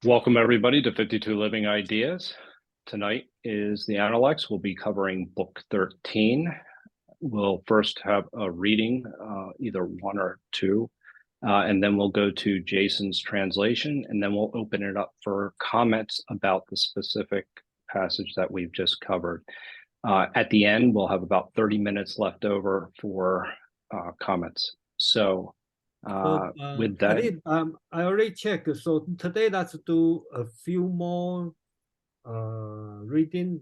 Welcome everybody to 52 Living Ideas. Tonight is the Analects. We'll be covering book 13. We'll first have a reading, either one or two, and then we'll go to Jason's translation, and then we'll open it up for comments about the specific passage that we've just covered. At the end, we'll have about 30 minutes left over for comments. So with that, I already checked. So today, let's do a few more reading.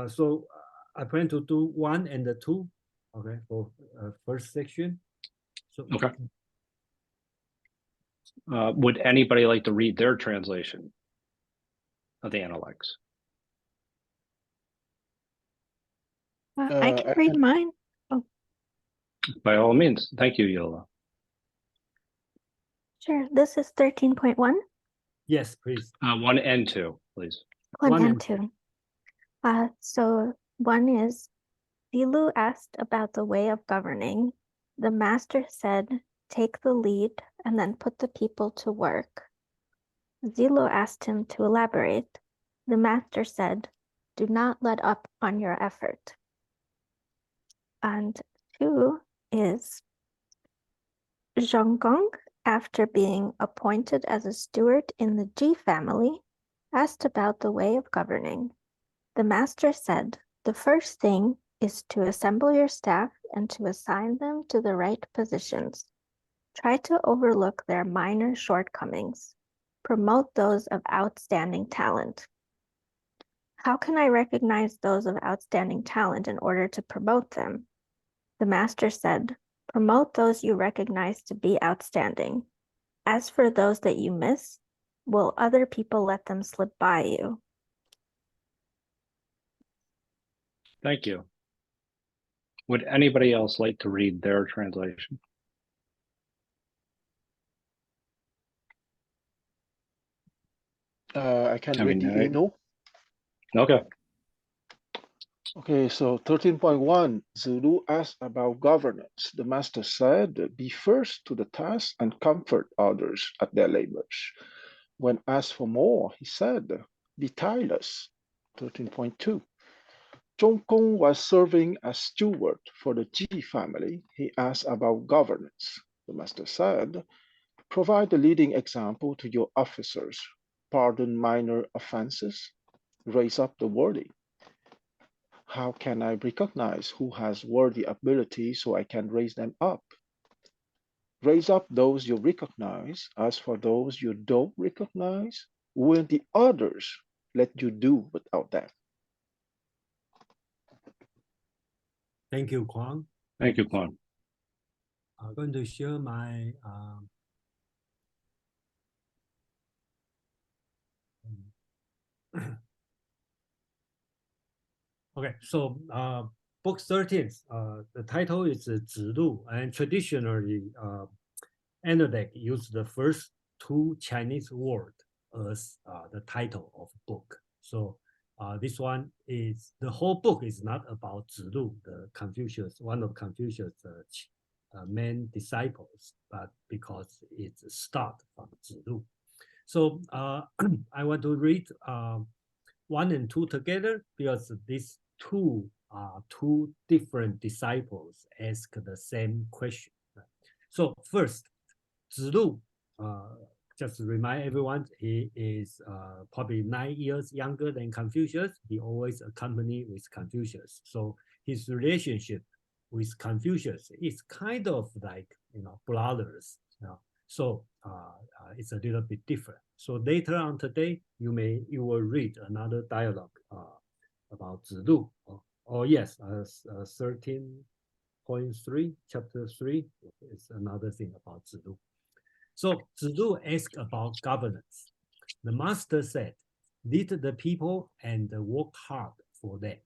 So I plan to do 1 and 2. Okay, for first section. So okay. Would anybody like to read their translation of the Analects? I can read mine. Oh. By all means. Thank you, Yola. Sure. This is 13.1. Yes, please. 1 and 2, please. 1 and 2. So 1 is, Zilu asked about the way of governing. The master said, take the lead and then put the people to work. Zilu asked him to elaborate. The master said, do not let up on your effort. And 2 is, Zhonggong, after being appointed as a steward in the Ji family, asked about the way of governing. The master said, the first thing is to assemble your staff and to assign them to the right positions. Try to overlook their minor shortcomings. Promote those of outstanding talent. How can I recognize those of outstanding talent in order to promote them? The master said, promote those you recognize to be outstanding. As for those that you miss, will other people let them slip by you? Thank you. Would anybody else like to read their translation? I can read the Eno. Okay. Okay, so 13.1, Zulu asked about governance. The master said, be first to the task and comfort others at their labors. When asked for more, he said, be tireless. 13.2, Zhongkong was serving as steward for the Ji family. He asked about governance. The master said, provide the leading example to your officers. Pardon minor offenses. Raise up the worthy. How can I recognize who has worthy ability so I can raise them up? Raise up those you recognize. As for those you don't recognize, will the others let you do without them? Thank you, Kwang. Thank you, Kwang. I'm going to share my okay, so book 13, the title is Zilu, and traditionally Analects use the first 2 Chinese words as the title of book. So this one is, the whole book is not about Zilu, the Confucius, one of Confucius' main disciples, but because it's a start from Zilu. So I want to read 1 and 2 together because these 2 are 2 different disciples ask the same question. So first, Zilu, just to remind everyone, he is probably 9 years younger than Confucius. He always accompanied with Confucius. So his relationship with Confucius is kind of like, brothers. So it's a little bit different. So later on today, you will read another dialogue about Zilu. Yes, 13.3, chapter 3 is another thing about Zilu. So Zilu asked about governance. The master said, lead the people and work hard for them.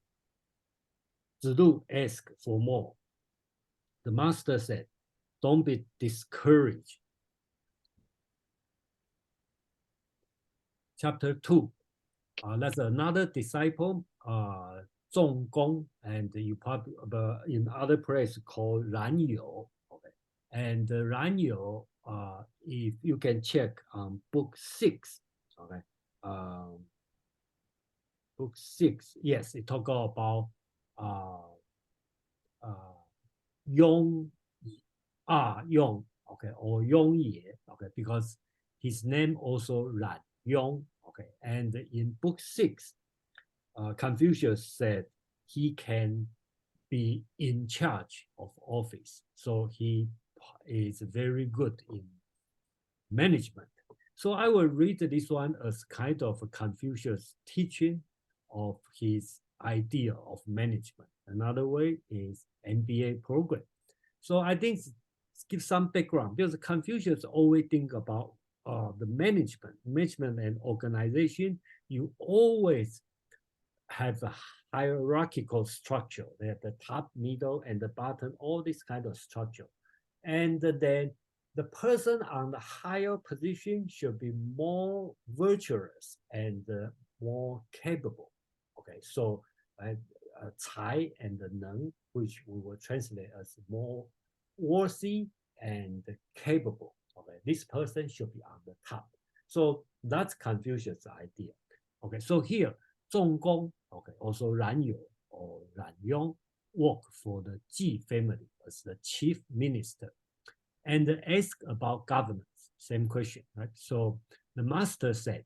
Zilu asked for more. The master said, don't be discouraged. Chapter 2, that's another disciple, Zhonggong, and you probably in other place called Lunyu. Okay. And Lunyu, if you can check on book 6, okay, book 6, yes, it talk about Yong Yong, okay, or Yong Ye, okay, because his name also Ran Yong, okay, and in book 6, Confucius said he can be in charge of office, so he is very good in management. So I will read this one as kind of a Confucius teaching of his idea of management. Another way is MBA program. So I think give some background because Confucius always think about the management and organization. You always have a hierarchical structure. They have the top, middle, and the bottom, all this kind of structure. And then the person on the higher position should be more virtuous and more capable. Okay, so Cai and the Neng, which we will translate as more worthy and capable. Okay, this person should be on the top. So that's Confucius' idea. Okay, so here, 仲公, okay, also Ran Yu or Ran Yong work for the Ji family as the chief minister and ask about governance. Same question, right? So the master said,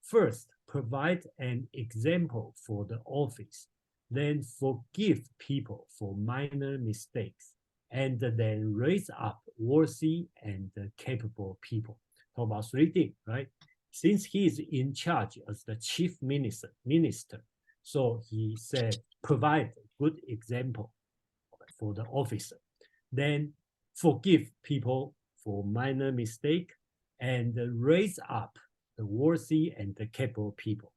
first, provide an example for the office, then forgive people for minor mistakes, and then raise up worthy and capable people. Talk about 3 things, right? Since he is in charge as the chief minister, so he said, provide a good example for the officer. Then forgive people for minor mistake and raise up the worthy and the capable people.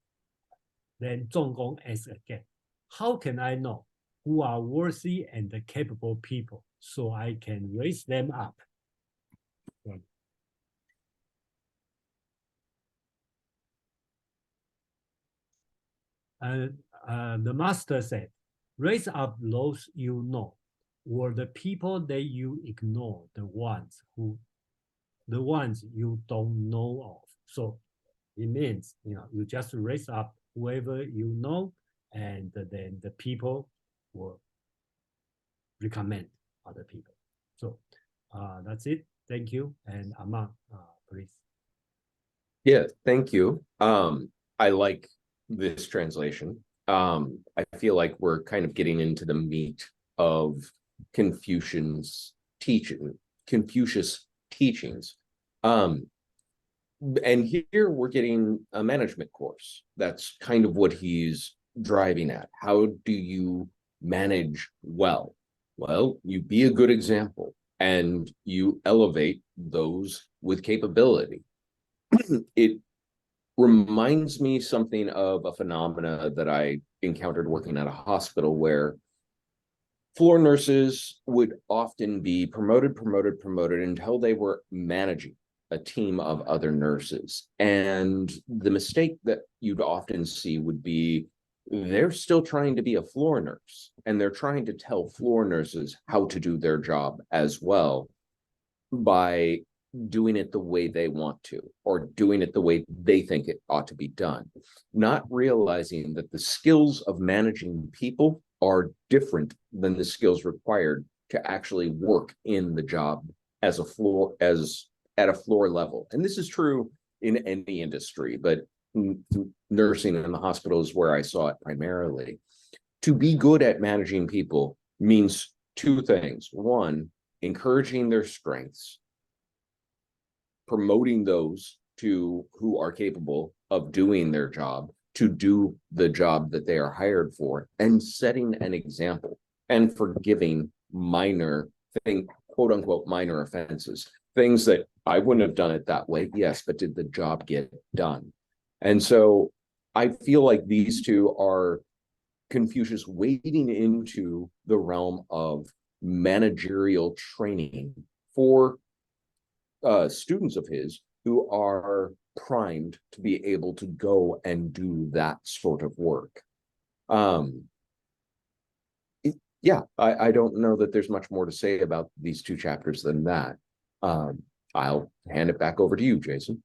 Then 仲公asks again, how can I know who are worthy and the capable people so I can raise them up? And the master said, raise up those you know, or the people that you ignore, the ones you don't know of. So it means, you just raise up whoever you know, and then the people will recommend other people. So that's it. Thank you. And Amon, please. Yeah, thank you. I like this translation. I feel like we're kind of getting into the meat of Confucius teachings. And here we're getting a management course. That's kind of what he's driving at. How do you manage well? Well, you be a good example and you elevate those with capability. It reminds me something of a phenomena that I encountered working at a hospital where floor nurses would often be promoted until they were managing a team of other nurses. And the mistake that you'd often see would be they're still trying to be a floor nurse and they're trying to tell floor nurses how to do their job as well by doing it the way they want to, or doing it the way they think it ought to be done, not realizing that the skills of managing people are different than the skills required to actually work in the job at a floor level. And this is true in any industry, but nursing in the hospital is where I saw it primarily. To be good at managing people means 2 things. 1, encouraging their strengths, promoting those who are capable of doing their job to do the job that they are hired for, and setting an example and forgiving quote unquote minor offenses, things that I wouldn't have done it that way, yes, but did the job get done? And so I feel like these 2 are Confucius wading into the realm of managerial training for students of his who are primed to be able to go and do that sort of work. Yeah, I don't know that there's much more to say about these 2 chapters than that. I'll hand it back over to you, Jason.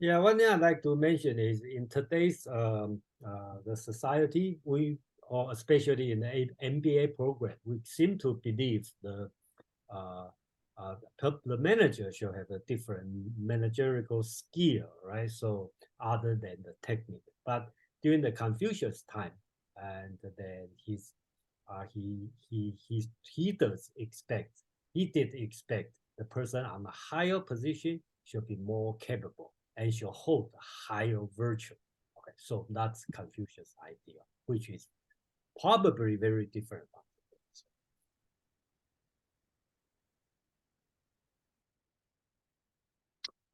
Yeah, one thing I'd like to mention is in today's the society, or especially in the MBA program, we seem to believe the manager should have a different managerial skill, right? So other than the technique, but during the Confucius time, and then he did expect the person on a higher position should be more capable and should hold a higher virtue. Okay, so that's Confucius' idea, which is probably very different from today's.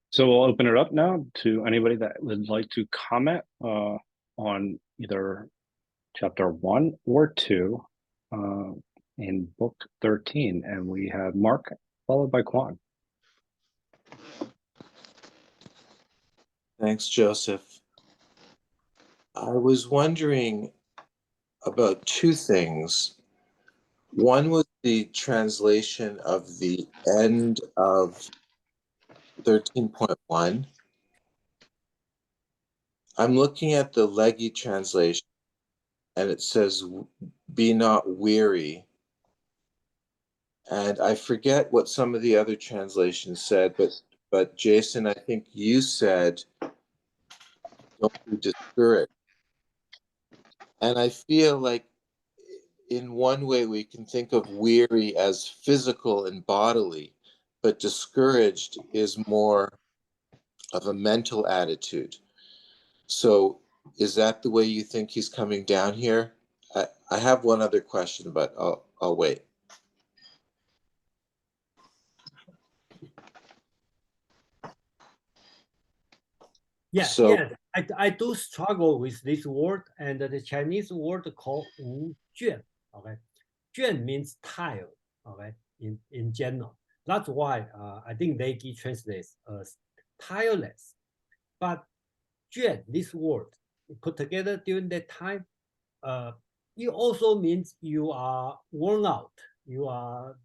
So we'll open it up now to anybody that would like to comment on either chapter 1 or 2 in book 13. And we have Mark followed by Quan. Thanks, Joseph. I was wondering about two things. One was the translation of the end of 13.1. I'm looking at the Leggy translation, and it says, "Be not weary." And I forget what some of the other translations said, but Jason, I think you said, "Don't be discouraged." And I feel like in one way we can think of weary as physical and bodily, but discouraged is more of a mental attitude. So is that the way you think he's coming down here? I have one other question, but I'll wait. Yeah, So, yeah, I do struggle with this word, and the Chinese word called wu juan. Okay, juan means tile. Okay, in general, that's why I think Leggy translates as tireless. But juan, this word put together during that time, it also means you are worn out. You are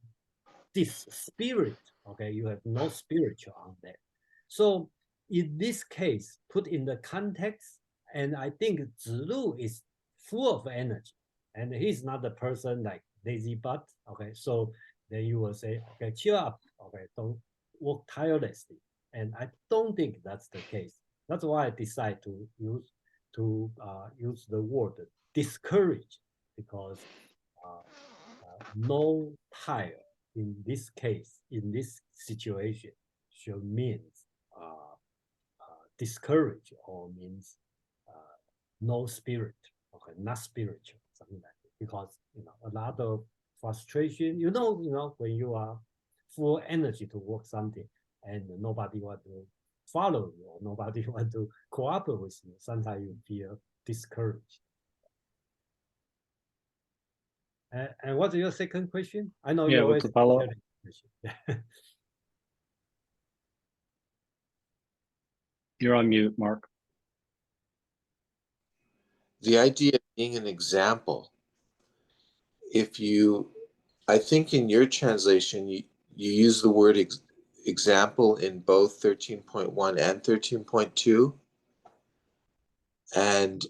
this spirit. Okay, you have no spiritual on that. So in this case, put in the context, and I think Zilu is full of energy, and he's not the person like lazy butt. Okay, so then you will say, okay, cheer up. Okay, don't work tirelessly. And I don't think that's the case. That's why I decide to use the word discourage, because no tire in this case, in this situation, should mean discourage, or means no spirit, okay, not spiritual, something like that. Because a lot of frustration, when you are full energy to work something and nobody want to follow you, or nobody want to cooperate with you, sometimes you feel discouraged. And what's your second question? I know you always follow. You're on mute, Mark. the idea of being an example, I think in your translation, you use the word example in both 13.1 and 13.2. And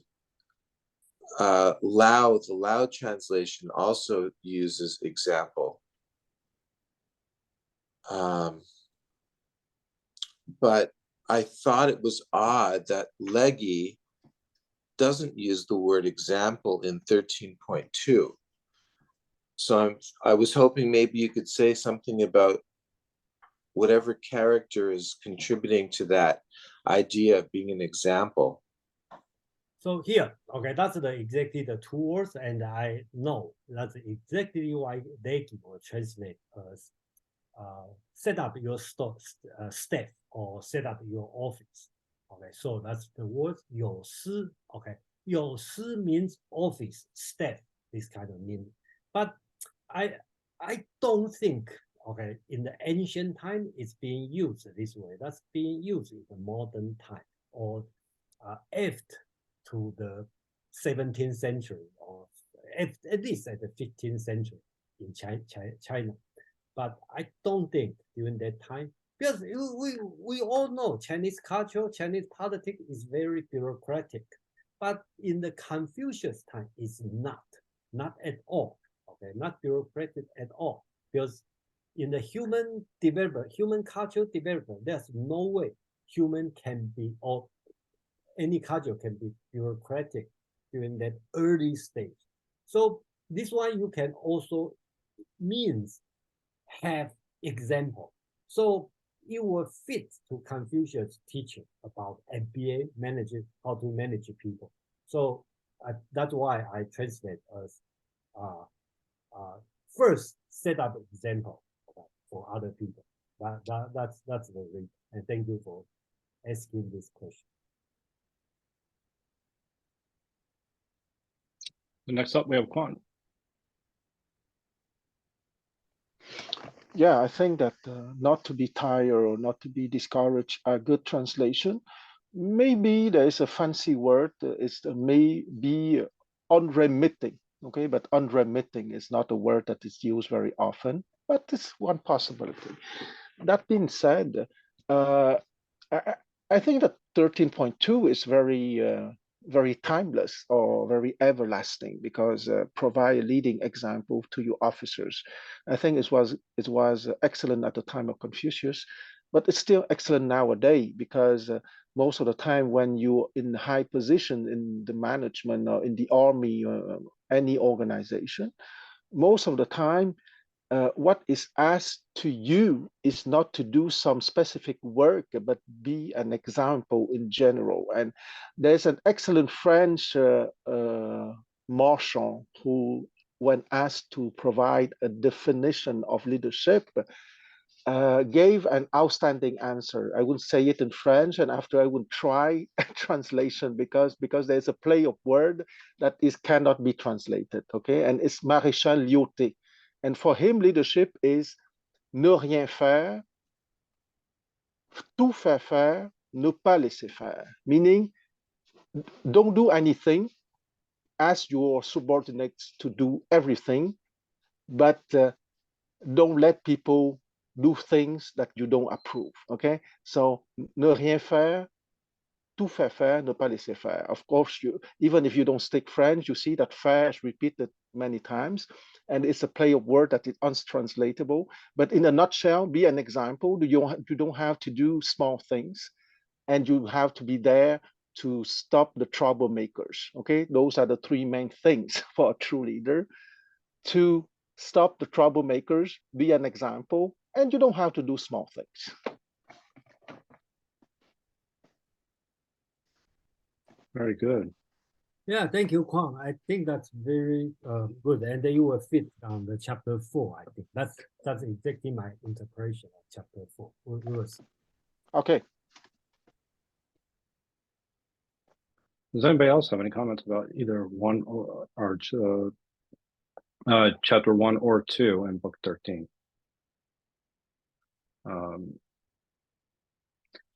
the Loud translation also uses example. But I thought it was odd that Leggy doesn't use the word example in 13.2. So I was hoping maybe you could say something about whatever character is contributing to that idea of being an example. So here, okay, that's exactly the two words, and I know that's exactly why they will translate as set up your staff, or set up your office. Okay, so that's the word 有司. Okay, 有司 means office, staff, this kind of meaning. But I don't think, okay, in the ancient time it's being used this way. That's being used in the modern time, or after to the 17th century, or at least at the 15th century in China. But I don't think during that time Because we all know Chinese culture, Chinese politics is very bureaucratic, but in the Confucius time, it's not at all. Okay, not bureaucratic at all. Because in the human development, human cultural development, there's no way human can be, or any culture can be bureaucratic during that early stage. So this one you can also means have example. So it will fit to Confucius' teaching about MBA managing, how to manage people. So that's why I translate as first set up example for other people. That's the reason. And thank you for asking this question. Next up, we have Quan. Yeah, I think that not to be tired or not to be discouraged are good translation. Maybe there is a fancy word, it's maybe unremitting, okay? But unremitting is not a word that is used very often, but it's one possibility. That being said, I, I think that 13.2 is very timeless or very everlasting because provide a leading example to your officers. I think it was excellent at the time of Confucius, but it's still excellent nowadays because most of the time when you're in high position in the management or in the army or any organization, most of the time what is asked to you is not to do some specific work, but be an example in general. And there's an excellent French marshal who, when asked to provide a definition of leadership, gave an outstanding answer. I would say it in French, and after I would try a translation because there's a play of word that cannot be translated. Okay, and it's Maréchal Lyoté. And for him, leadership is ne rien faire, tout faire faire, ne pas laisser faire. Meaning, don't do anything, ask your subordinates to do everything, but don't let people do things that you don't approve. Okay, so ne rien faire, tout faire faire, ne pas laisser faire. Of course, even if you don't speak French, you see that faire is repeated many times, and it's a play of word that is untranslatable. But in a nutshell, be an example. You don't have to do small things, and you have to be there to stop the troublemakers. Okay, those are the three main things for a true leader: to stop the troublemakers, be an example, and you don't have to do small things. Very good. Yeah, thank you, Kwang. I think that's very good, and then you will fit on the chapter 4. I think that's exactly my interpretation of chapter 4. We will see. Okay. Does anybody else have any comments about either one or chapter 1 or 2 in book 13?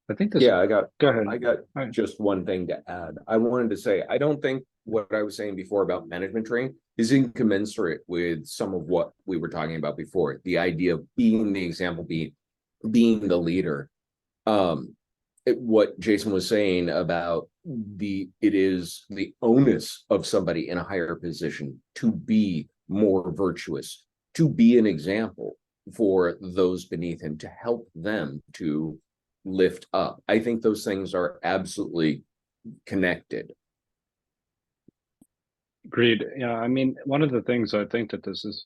I think this. Yeah, go ahead. I got just one thing to add. I wanted to say, I don't think what I was saying before about management training is incommensurate with some of what we were talking about before. The idea of being the example, being the leader. What Jason was saying about it is the onus of somebody in a higher position to be more virtuous, to be an example for those beneath him, to help them to lift up. I think those things are absolutely connected. Agreed. Yeah, I mean, one of the things I think that this is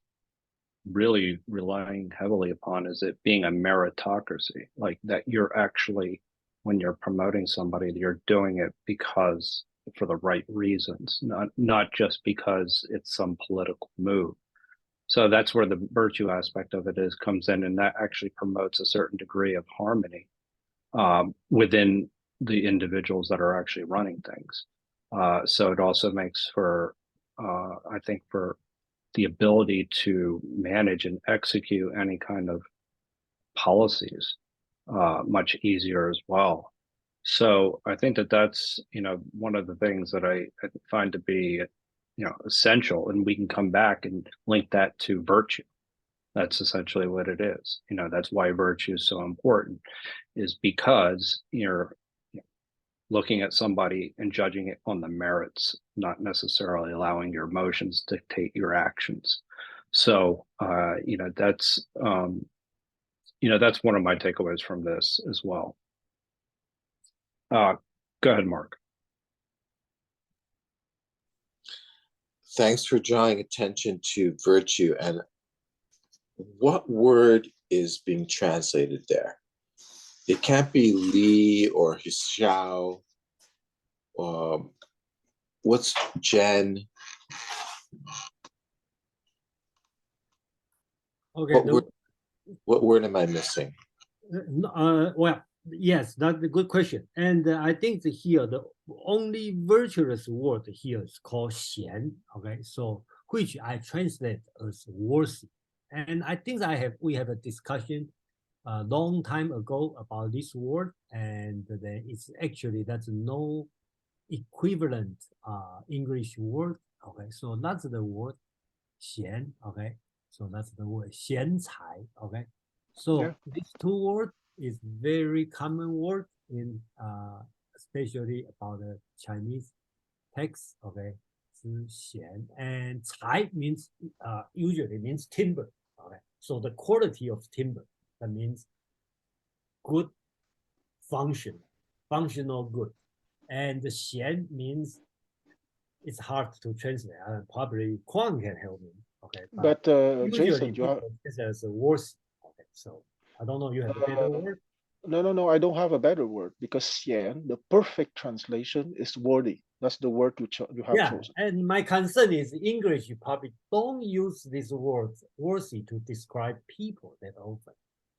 really relying heavily upon is it being a meritocracy, like that you're actually, when you're promoting somebody, you're doing it because for the right reasons, not just because it's some political move. So that's where the virtue aspect of it comes in, and that actually promotes a certain degree of harmony within the individuals that are actually running things. So it also makes for, I think, for the ability to manage and execute any kind of policies much easier as well. So I think that that's, one of the things that I find to be, essential, and we can come back and link that to virtue. That's essentially what it is. That's why virtue is so important, is because you're looking at somebody and judging it on the merits, not necessarily allowing your emotions dictate your actions. So, that's one of my takeaways from this as well. Go ahead, Mark. Thanks for drawing attention to virtue. And what word is being translated there? It can't be Li or Xiao. What's Jen? Okay. What word am I missing? Well, yes, that's a good question. And I think here the only virtuous word here is called 贤. Okay, so which I translate as worthy. And I think we have a discussion a long time ago about this word, and then it's actually that's no equivalent English word. Okay, so that's the word 贤. Okay, so that's the word 贤才. Okay, so Yeah. these two words is very common word in especially about the Chinese text. Okay, 之贤, and 才 means usually means timber. Okay, so the quality of timber, that means good function, functional good. And the 贤 means it's hard to translate. Probably Kwang can help me. Okay, But Jason, you have this as a worse. Okay, so I don't know. You have a better word? no. I don't have a better word, because xian, the perfect translation, is worthy. That's the word you have chosen. And my concern is English. You probably don't use this word worthy to describe people that often.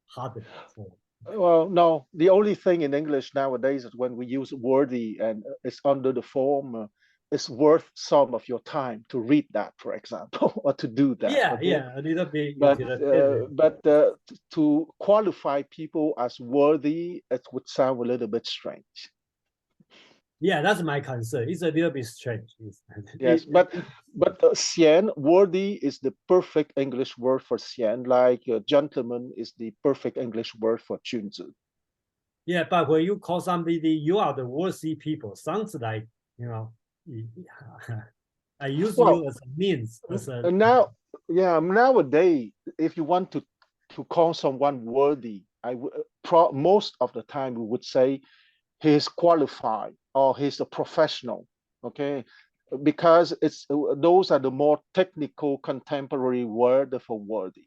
Hardly. So. Well, no. The only thing in English nowadays is when we use worthy, and it's under the form. It's worth some of your time to read that, for example, or to do that. Yeah, okay? a little bit. But to qualify people as worthy, it would sound a little bit strange. Yeah, that's my concern. It's a little bit strange. Yes, but xian, worthy, is the perfect English word for xian, like gentleman is the perfect English word for 君子. Yeah, but when you call somebody, you are the worthy people. Sounds like, I use you as a means. Nowadays, if you want to call someone worthy, most of the time we would say he is qualified or he's a professional. Okay, because those are the more technical contemporary word for worthy.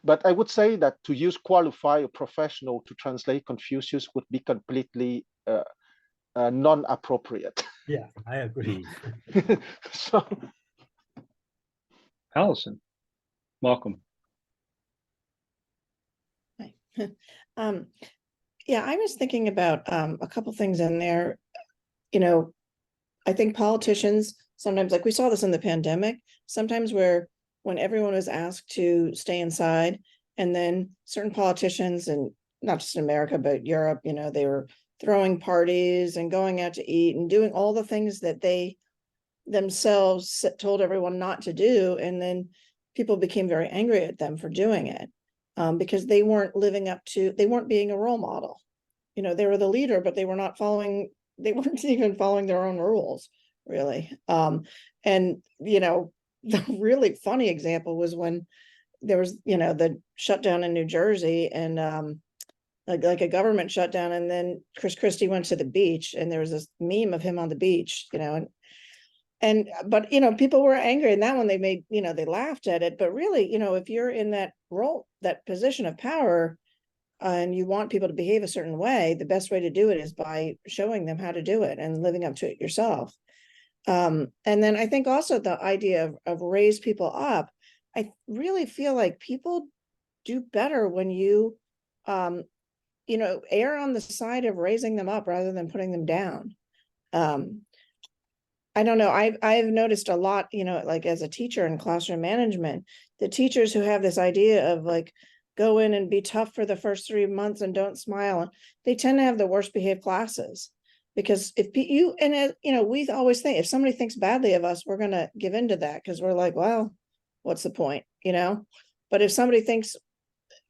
But I would say that to use qualify or professional to translate Confucius would be completely non-appropriate. Yeah, I agree. So, Allison, welcome. Hi. Yeah, I was thinking about a couple things in there. I think politicians sometimes, like we saw this in the pandemic, sometimes when everyone was asked to stay inside, and then certain politicians, and not just in America, but Europe, they were throwing parties and going out to eat and doing all the things that they themselves told everyone not to do. And then people became very angry at them for doing it because they weren't they weren't being a role model. They were the leader, but they weren't even following their own rules, really. And the really funny example was when there was, the shutdown in New Jersey, and like a government shutdown, and then Chris Christie went to the beach, and there was this meme of him on the beach, but people were angry, and that one they made, they laughed at it. But really, if you're in that role, that position of power, and you want people to behave a certain way, the best way to do it is by showing them how to do it and living up to it yourself. And then I think also the idea of raise people up, I really feel like people do better when you, err on the side of raising them up rather than putting them down. I don't know. I've noticed a lot, like as a teacher in classroom management, the teachers who have this idea of like, go in and be tough for the first 3 months and don't smile, they tend to have the worst behaved classes. Because if you, and you know, we always think if somebody thinks badly of us, we're going to give in to that because we're like, well, what's the point, you know? But if somebody thinks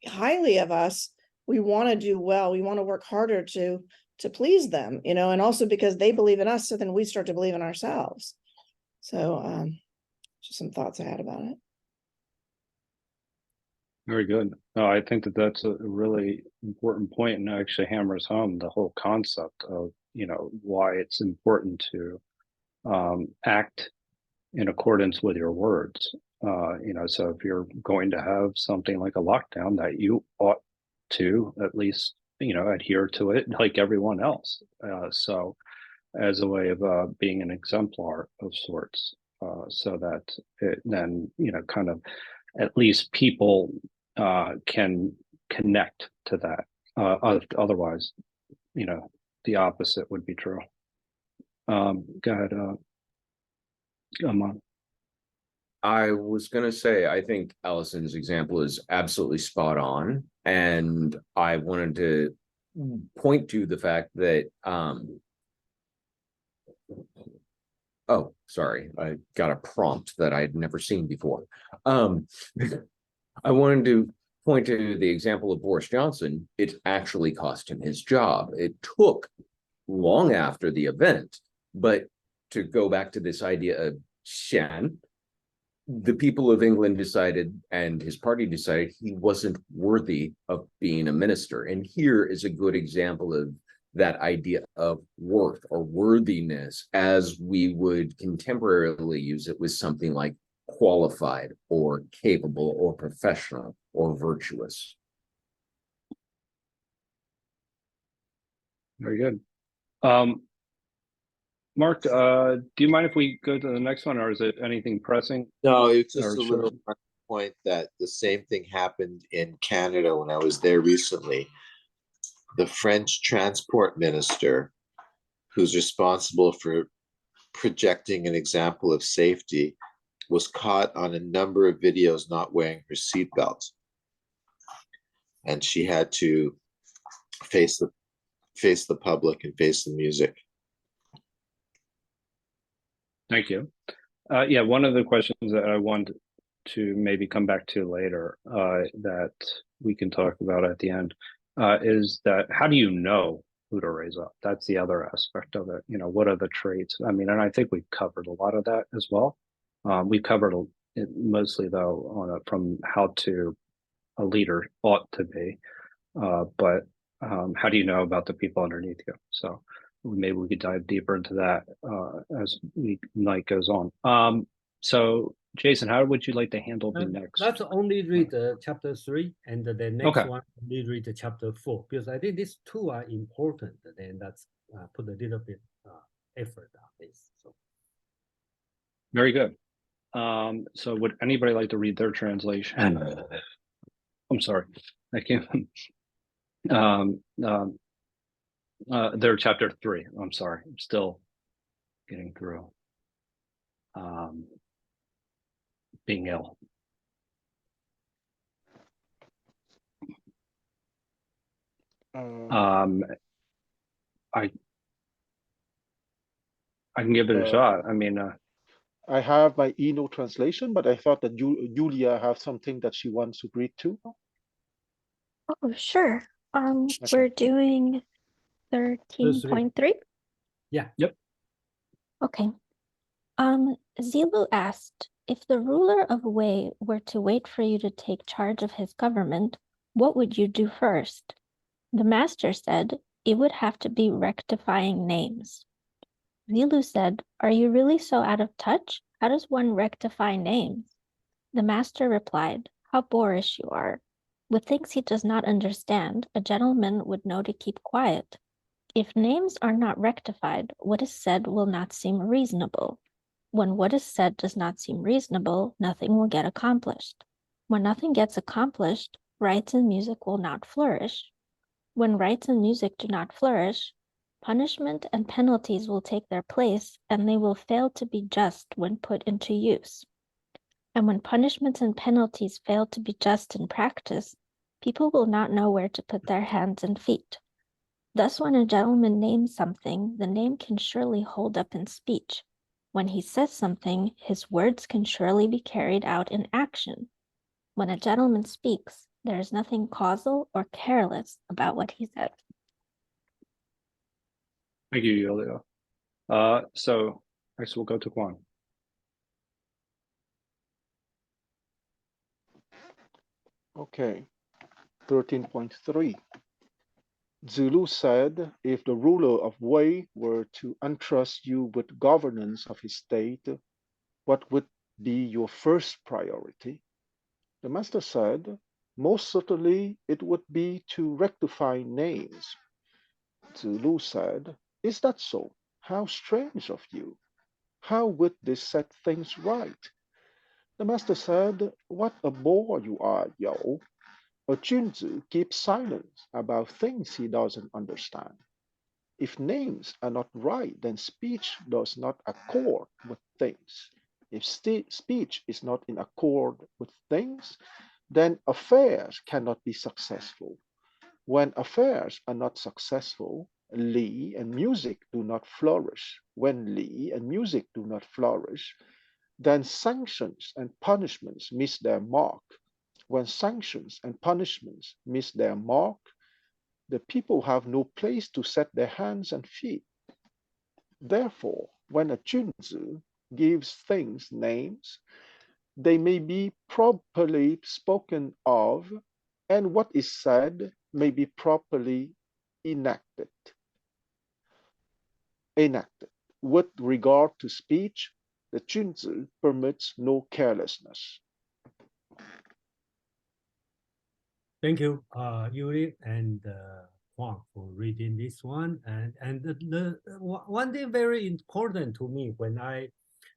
highly of us, we want to do well. We want to work harder to please them, you know, and also because they believe in us, so then we start to believe in ourselves. So just some thoughts I had about it. Very good. No, I think that that's a really important point, and actually hammers home the whole concept of, you know, why it's important to act in accordance with your words. You know, so if you're going to have something like a lockdown, that you ought to at least, you know, adhere to it like everyone else. So as a way of being an exemplar of sorts, so that it then, you know, kind of at least people can connect to that. Otherwise, you know, the opposite would be true. Go ahead, Amon. I was going to say, I think Allison's example is absolutely spot on. And I wanted to point to the fact that, oh, sorry, I got a prompt that I'd never seen before. I wanted to point to the example of Boris Johnson. It actually cost him his job. It took long after the event, but to go back to this idea of Shan, the people of England decided, and his party decided, he wasn't worthy of being a minister. And here is a good example of that idea of worth or worthiness, as we would contemporarily use it with something like qualified or capable or professional or virtuous. Very good. Mark, do you mind if we go to the next one, or is it anything pressing? No, it's just Or a little point that the same thing happened in Canada when I was there recently. The French transport minister, who's responsible for projecting an example of safety, was caught on a number of videos not wearing her seatbelt. And she had to face the public and face the music. Thank you. Yeah, one of the questions that I wanted to maybe come back to later, that we can talk about at the end, is that how do you know who to raise up? That's the other aspect of it. You know, what are the traits? I mean, and I think we've covered a lot of that as well. We've covered it mostly, though, from how to a leader ought to be, but how do you know about the people underneath you? So maybe we could dive deeper into that as night goes on. So Jason, how would you like to handle the next? Let's only read chapter 3, and the next Okay. one only read chapter 4, because I think these two are important. Then that's put a little bit effort on this. So. Very good. So would anybody like to read their translation? I'm sorry, I can't. They're chapter 3. I'm sorry, I'm still getting through being ill. I can give it a shot. I mean, I have my Eno translation, but I thought that Julia have something that she wants to read too. Oh, sure. We're doing 13.3. Yeah. Yep. Okay. Zilu asked, if the ruler of Wei were to wait for you to take charge of his government, what would you do first? The master said, it would have to be rectifying names. Zilu said, are you really so out of touch? How does one rectify names? The master replied, how boorish you are. With things he does not understand, a gentleman would know to keep quiet. If names are not rectified, what is said will not seem reasonable. When what is said does not seem reasonable, nothing will get accomplished. When nothing gets accomplished, rites and music will not flourish. When rites and music do not flourish, punishment and penalties will take their place, and they will fail to be just when put into use. And when punishments and penalties fail to be just in practice, people will not know where to put their hands and feet. Thus, when a gentleman names something, the name can surely hold up in speech. When he says something, his words can surely be carried out in action. When a gentleman speaks, there is nothing causal or careless about what he says. Thank you, Yulia. So next we'll go to Guan. Okay, 13.3. Zulu said, if the ruler of Wei were to entrust you with governance of his state, what would be your first priority? The master said, most certainly it would be to rectify names. Zulu said, is that so? How strange of you. How would this set things right? The master said, what a bore you are, Yo. A Junzi keeps silence about things he doesn't understand. If names are not right, then speech does not accord with things. If speech is not in accord with things, then affairs cannot be successful. When affairs are not successful, Li and music do not flourish. When Li and music do not flourish, then sanctions and punishments miss their mark. When sanctions and punishments miss their mark, the people have no place to set their hands and feet. Therefore, when a Junzi gives things names, they may be properly spoken of, and what is said may be properly enacted. With regard to speech, the Junzi permits no carelessness. Thank you, Yuri and Huang, for reading this one. And one thing very important to me when I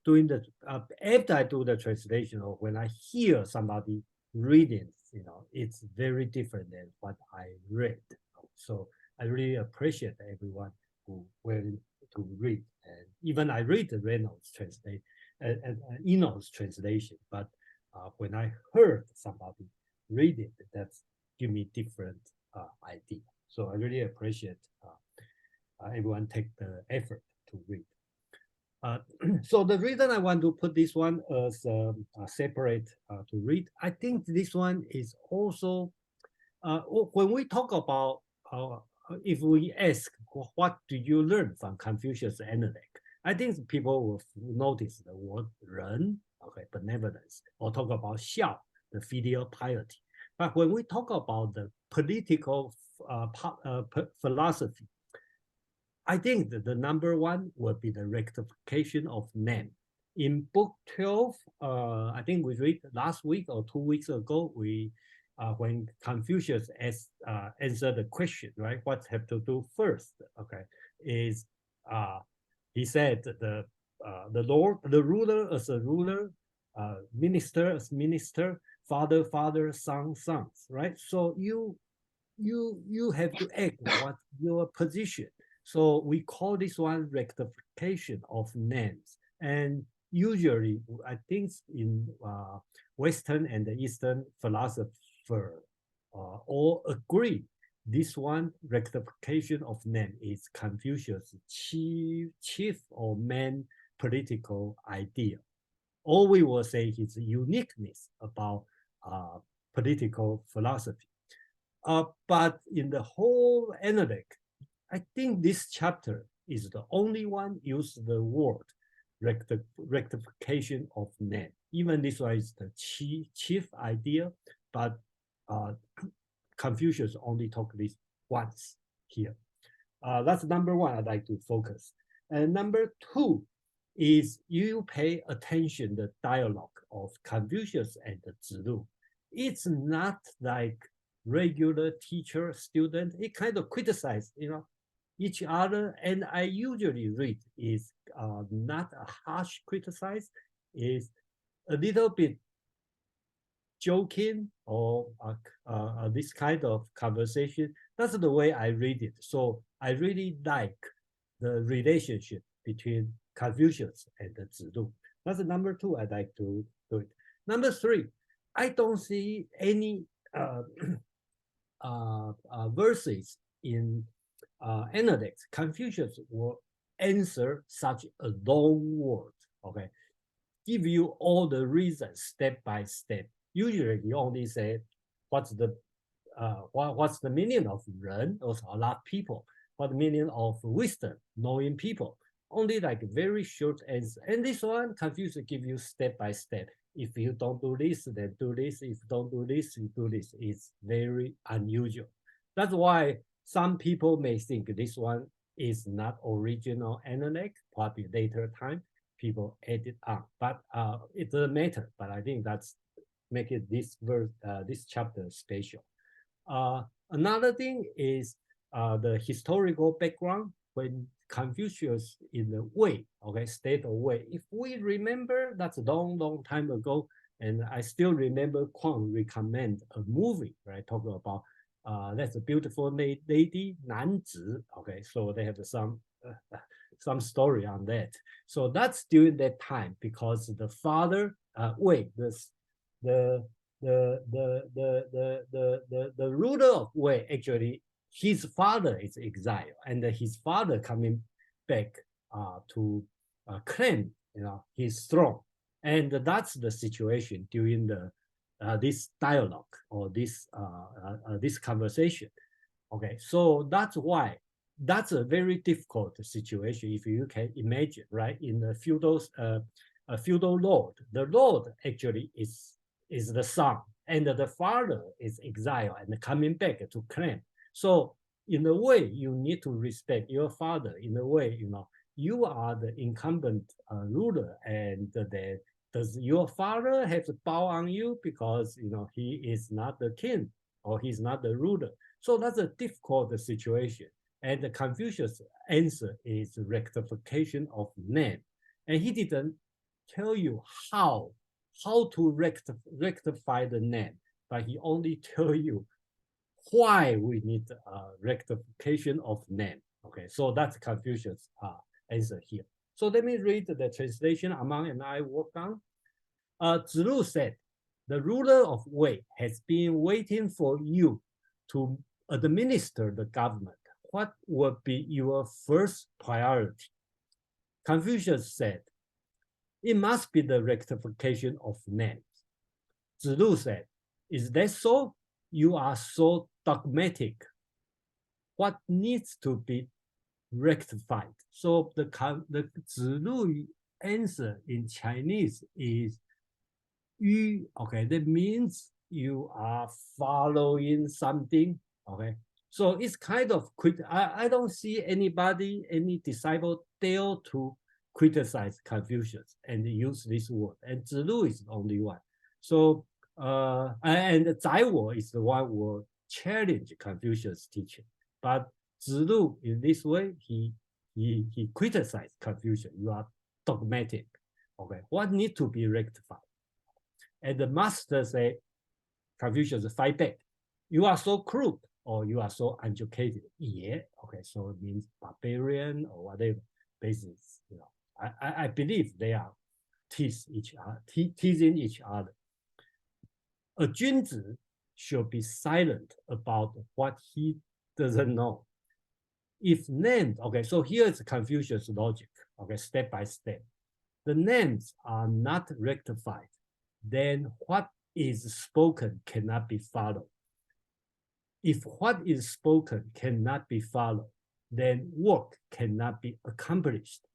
doing the after I do the translation or when I hear somebody reading, it's very different than what I read. So I really appreciate everyone who willing to read. And even I read the Reynolds translation and Eno's translation, but when I heard somebody read it, that's give me different idea. So I really appreciate everyone take the effort to read. So the reason I want to put this one as separate to read, I think this one is also, when we talk about, if we ask, what do you learn from Confucius Analects? I think people will notice the word 人, okay, benevolence, or talk about 孝, the filial piety. But when we talk about the political philosophy, I think that the number one will be the rectification of name. In book 12, I think we read last week or 2 weeks ago, we when Confucius answered the question, right? What have to do first? Okay, is he said the ruler as a ruler, minister as minister, father, sons, right? So you have to act what your position. So we call this one rectification of names. And usually, I think in Western and the Eastern philosopher all agree this one rectification of name is Confucius' chief or main political idea. Or we will say his uniqueness about political philosophy. But in the whole Analect, I think this chapter is the only one use the word rectification of name. Even this one is the chief idea, but Confucius only talk this once here. That's number one I'd like to focus. And number two is you pay attention the dialogue of Confucius and the Zilu. It's not like regular teacher student. It kind of criticize, each other. And I usually read is not a harsh criticize, is a little bit joking or this kind of conversation. That's the way I read it. So I really like the relationship between Confucius and the Zilu. That's number two I'd like to do it. Number three, I don't see any verses in Analects, Confucius will answer such a long word, okay? Give you all the reasons step by step. Usually you only say, what's the meaning of 人, also a lot of people, what the meaning of wisdom, knowing people, only like very short answer. And this one, Confucius give you step by step. If you don't do this, then do this. If you don't do this, you do this. It's very unusual. That's why some people may think this one is not original Analect, probably later time people added on, but it doesn't matter. But I think that's make it this verse, this chapter special. Another thing is the historical background when Confucius in the way, okay, state of way. If we remember, that's a long time ago, and I still remember Kwang recommend a movie, right, talking about that's a beautiful lady, 男子, okay, so they have some story on that. So that's during that time because the father, the ruler of Wei, actually his father is exiled, and his father coming back to claim, his throne, and that's the situation during the this dialogue or this conversation. Okay, so that's why that's a very difficult situation if you can imagine, right? In the feudal lord, the lord actually is the son, and the father is exiled and coming back to claim. So in a way, you need to respect your father. In a way, you are the incumbent ruler, and then does your father have to bow on you because he is not the king or he's not the ruler? So that's a difficult situation. And the Confucius answer is rectification of name. And he didn't tell you how to rectify the name, but he only tell you why we need rectification of name. Okay, so that's Confucius answer here. So let me read the translation Amon and I worked on. Zilu said, the ruler of Wei has been waiting for you to administer the government. What would be your first priority? Confucius said, it must be the rectification of names. Zilu said, is that so? You are so dogmatic. What needs to be rectified? So the Zilu answer in Chinese is Yu, okay, that means you are following something, okay? So it's kind of I don't see any disciple dare to criticize Confucius and use this word, and Zilu is the only one. So and Zaiwo is the one who will challenge Confucius' teaching, but Zilu in this way he criticized Confucius. You are dogmatic, okay? What needs to be rectified? And the master say, Confucius fight back. You are so crude, or you are so uneducated. Yeah, okay, so it means barbarian or whatever. Basically, I believe they are teasing each other. A Junzi should be silent about what he doesn't know. If named, okay, so here is Confucius' logic, okay, step by step. The names are not rectified, then what is spoken cannot be followed. If what is spoken cannot be followed, then work cannot be accomplished.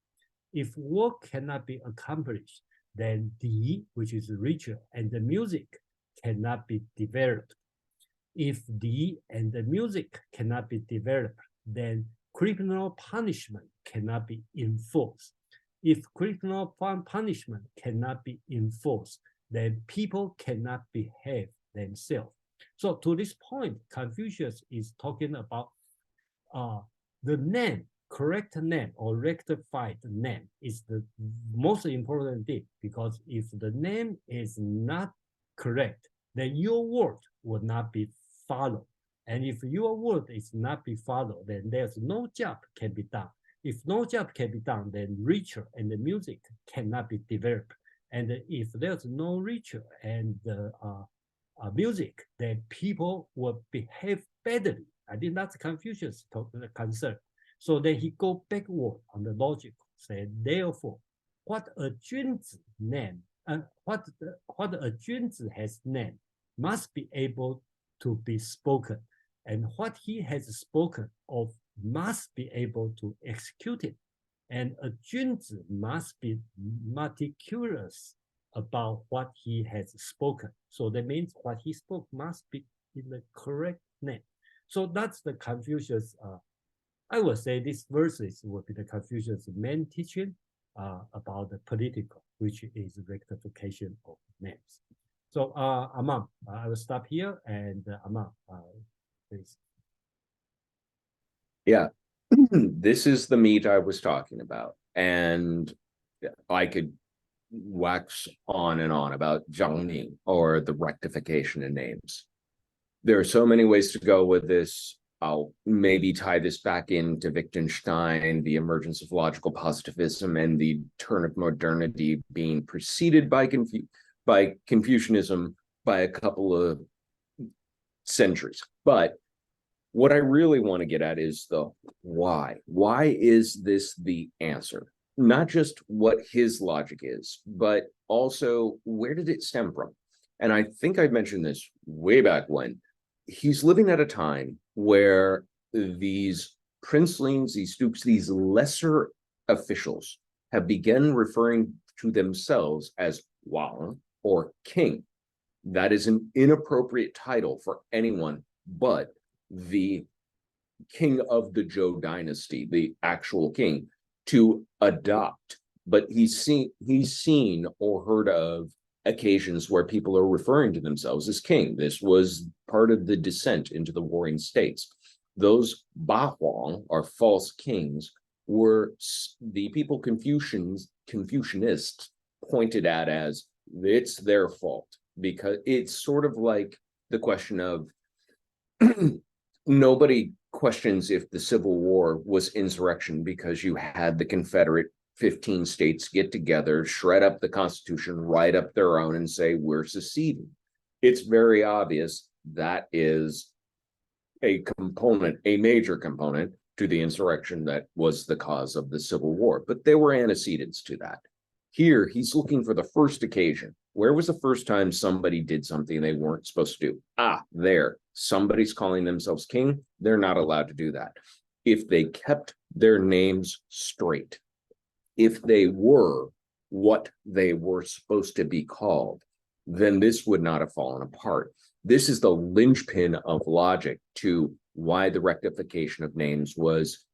If work cannot be accomplished, then the, which is ritual, and the music cannot be developed. If the and the music cannot be developed, then criminal punishment cannot be enforced. If criminal punishment cannot be enforced, then people cannot behave themselves. So to this point, Confucius is talking about the name, correct name or rectified name is the most important thing, because if the name is not correct, then your word will not be followed. And if your word is not be followed, then there's no job can be done. If no job can be done, then ritual and the music cannot be developed. And if there's no ritual and music, then people will behave badly. I think that's Confucius' concern. So then he go backward on the logic, say, therefore, what a Junzi name, what a Junzi has named must be able to be spoken, and what he has spoken of must be able to execute it. And a Junzi must be meticulous about what he has spoken. So that means what he spoke must be in the correct name. So that's the Confucius. I would say these verses will be the Confucius' main teaching about the political, which is rectification of names. So Amon, I will stop here, and Amon, please. Yeah, this is the meat I was talking about, and I could wax on and on about Zhangning, or the rectification of names. There are so many ways to go with this. I'll maybe tie this back into Wittgenstein, the emergence of logical positivism, and the turn of modernity being preceded by Confucianism by a couple of centuries. But what I really want to get at is the why. Why is this the answer? Not just what his logic is, but also where did it stem from? And I think I mentioned this way back when. He's living at a time where these princelings, these dukes, these lesser officials have begun referring to themselves as Wang, or king. That is an inappropriate title for anyone but the king of the Zhou dynasty, the actual king, to adopt. But he's seen or heard of occasions where people are referring to themselves as king. This was part of the descent into the warring states. Those Ba Huang, or false kings, were the people Confucianists pointed at as it's their fault, because it's sort of like the question of nobody questions if the Civil War was insurrection because you had the Confederate 15 states get together, shred up the Constitution, write up their own, and say, we're seceding. It's very obvious that is a major component to the insurrection that was the cause of the Civil War. But there were antecedents to that. Here, he's looking for the first occasion. Where was the first time somebody did something they weren't supposed to do? There. Somebody's calling themselves king. They're not allowed to do that. If they kept their names straight, if they were what they were supposed to be called, then this would not have fallen apart. This is the linchpin of logic to why the rectification of names was,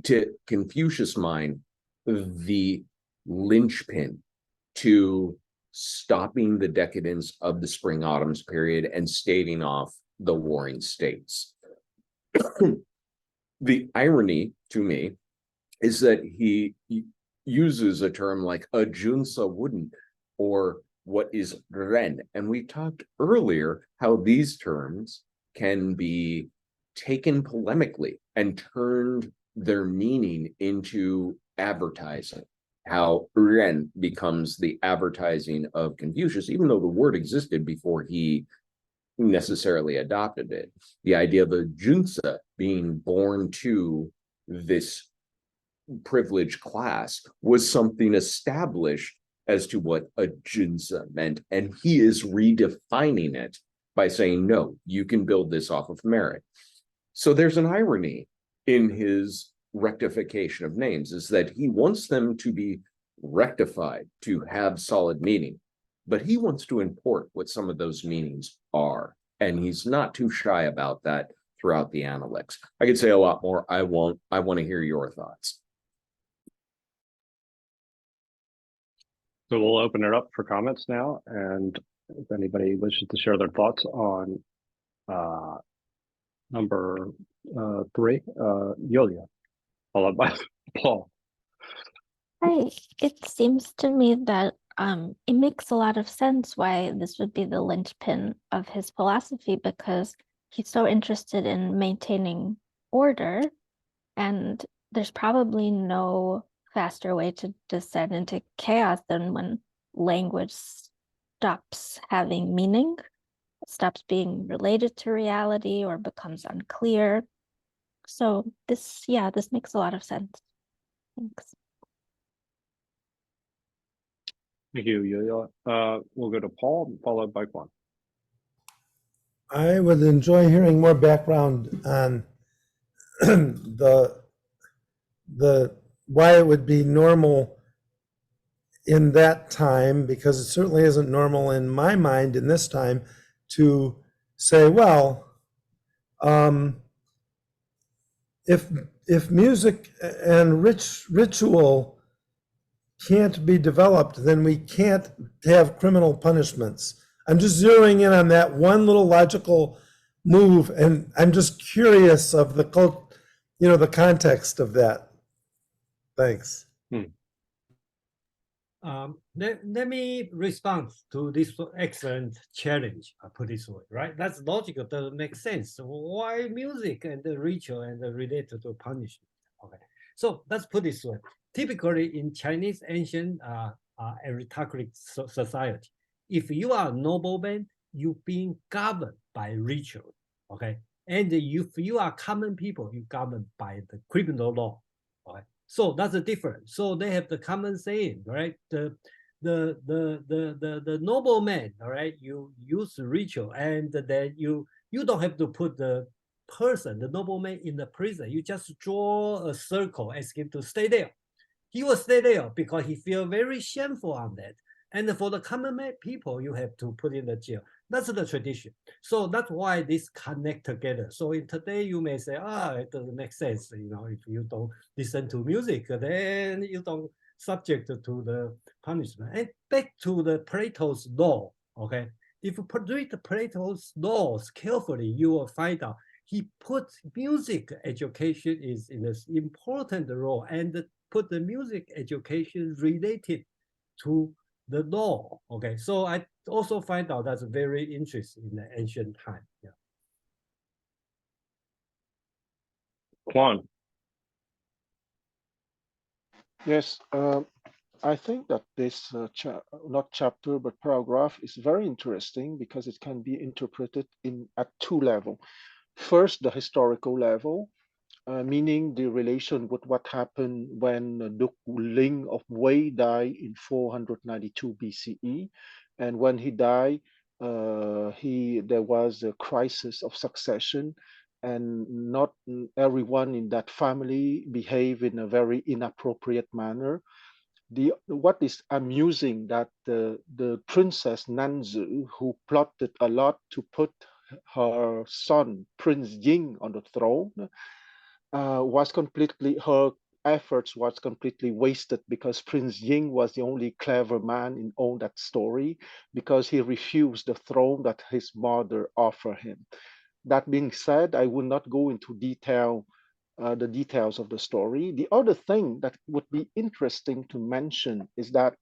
to Confucius' mind, the linchpin to stopping the decadence of the Spring Autumns period and staving off the warring states. The irony to me is that he uses a term like a junsa wouldn't, or what is ren. And we talked earlier how these terms can be taken polemically and turned their meaning into advertising. How ren becomes the advertising of Confucius, even though the word existed before he necessarily adopted it. The idea of a junsa being born to this privileged class was something established as to what a junsa meant, and he is redefining it by saying, no, you can build this off of merit. So there's an irony in his rectification of names, is that he wants them to be rectified, to have solid meaning, but he wants to import what some of those meanings are, and he's not too shy about that throughout the Analects. I could say a lot more. I won't. I want to hear your thoughts. So we'll open it up for comments now, and if anybody wishes to share their thoughts on number 3, Yulia, followed by Paul. Right. It seems to me that it makes a lot of sense why this would be the linchpin of his philosophy, because he's so interested in maintaining order, and there's probably no faster way to descend into chaos than when language stops having meaning. stops being related to reality or becomes unclear. So this makes a lot of sense. Thanks. Thank you, Yuya. We'll go to Paul, followed by Quan. I would enjoy hearing more background on the why it would be normal in that time, because it certainly isn't normal in my mind in this time to say, well, if music and ritual can't be developed, then we can't have criminal punishments. I'm just zeroing in on that one little logical move, and I'm just curious of the the context of that. Thanks. Let me respond to this excellent challenge. I put this way, right? That's logical. Doesn't make sense. Why music and the ritual and the related to punishment? Okay, so let's put this way. Typically, in Chinese ancient aristocratic society, if you are a nobleman, you're being governed by ritual. Okay, and if you are common people, you governed by the criminal law. Okay. So that's the difference. So they have the common saying, right? The nobleman, all right, you use ritual, and then you don't have to put the person, the nobleman, in the prison. You just draw a circle, ask him to stay there. He will stay there because he feel very shameful on that. And for the common people, you have to put in the jail. That's the tradition. So that's why this connect together. So in today, you may say, it doesn't make sense. If you don't listen to music, then you don't subject to the punishment. And back to the Plato's law, okay? If you read the Plato's laws carefully, you will find out he put music education is in an important role, and put the music education related to the law. Okay, so I also find out that's very interesting in the ancient time. Yeah. Quan. Yes, I think that this not chapter but paragraph is very interesting because it can be interpreted at two levels. First, the historical level, meaning the relation with what happened when Duke Ling of Wei died in 492 BCE, and when he died, there was a crisis of succession, and not everyone in that family behaved in a very inappropriate manner. What is amusing that the princess Nanzu, who plotted a lot to put her son Prince Ying on the throne, her efforts was completely wasted because Prince Ying was the only clever man in all that story, because he refused the throne that his mother offered him. That being said, I will not go into the details of the story. The other thing that would be interesting to mention is that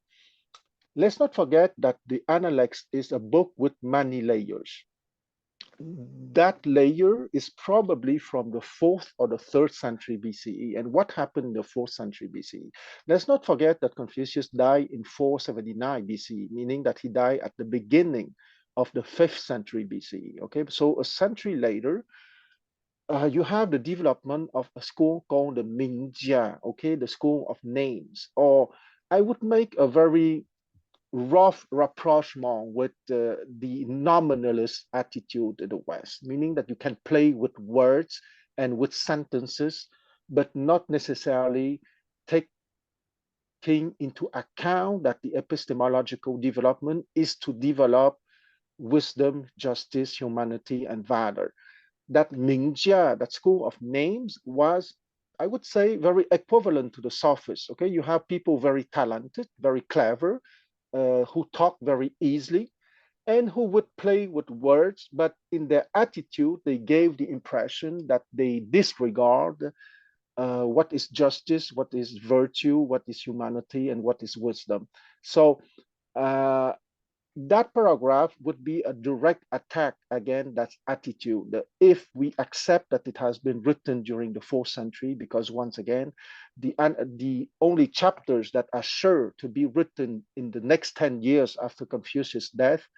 let's not forget that the Analects is a book with many layers. That layer is probably from the 4th or the 3rd century BCE. And what happened in the 4th century BCE? Let's not forget that Confucius died in 479 BCE, meaning that he died at the beginning of the 5th century BCE. Okay, so a century later, you have the development of a school called the Mingjia, okay, the school of names. Or I would make a very rough rapprochement with the nominalist attitude in the West, meaning that you can play with words and with sentences, but not necessarily taking into account that the epistemological development is to develop wisdom, justice, humanity, and valor. That Mingjia, that school of names, was, I would say, very equivalent to the sophists. Okay, you have people very talented, very clever, who talk very easily, and who would play with words, but in their attitude, they gave the impression that they disregard what is justice, what is virtue, what is humanity, and what is wisdom. So that paragraph would be a direct attack against that attitude. If we accept that it has been written during the 4th century, because once again, the only chapters that are sure to be written in the next 10 years after Confucius' death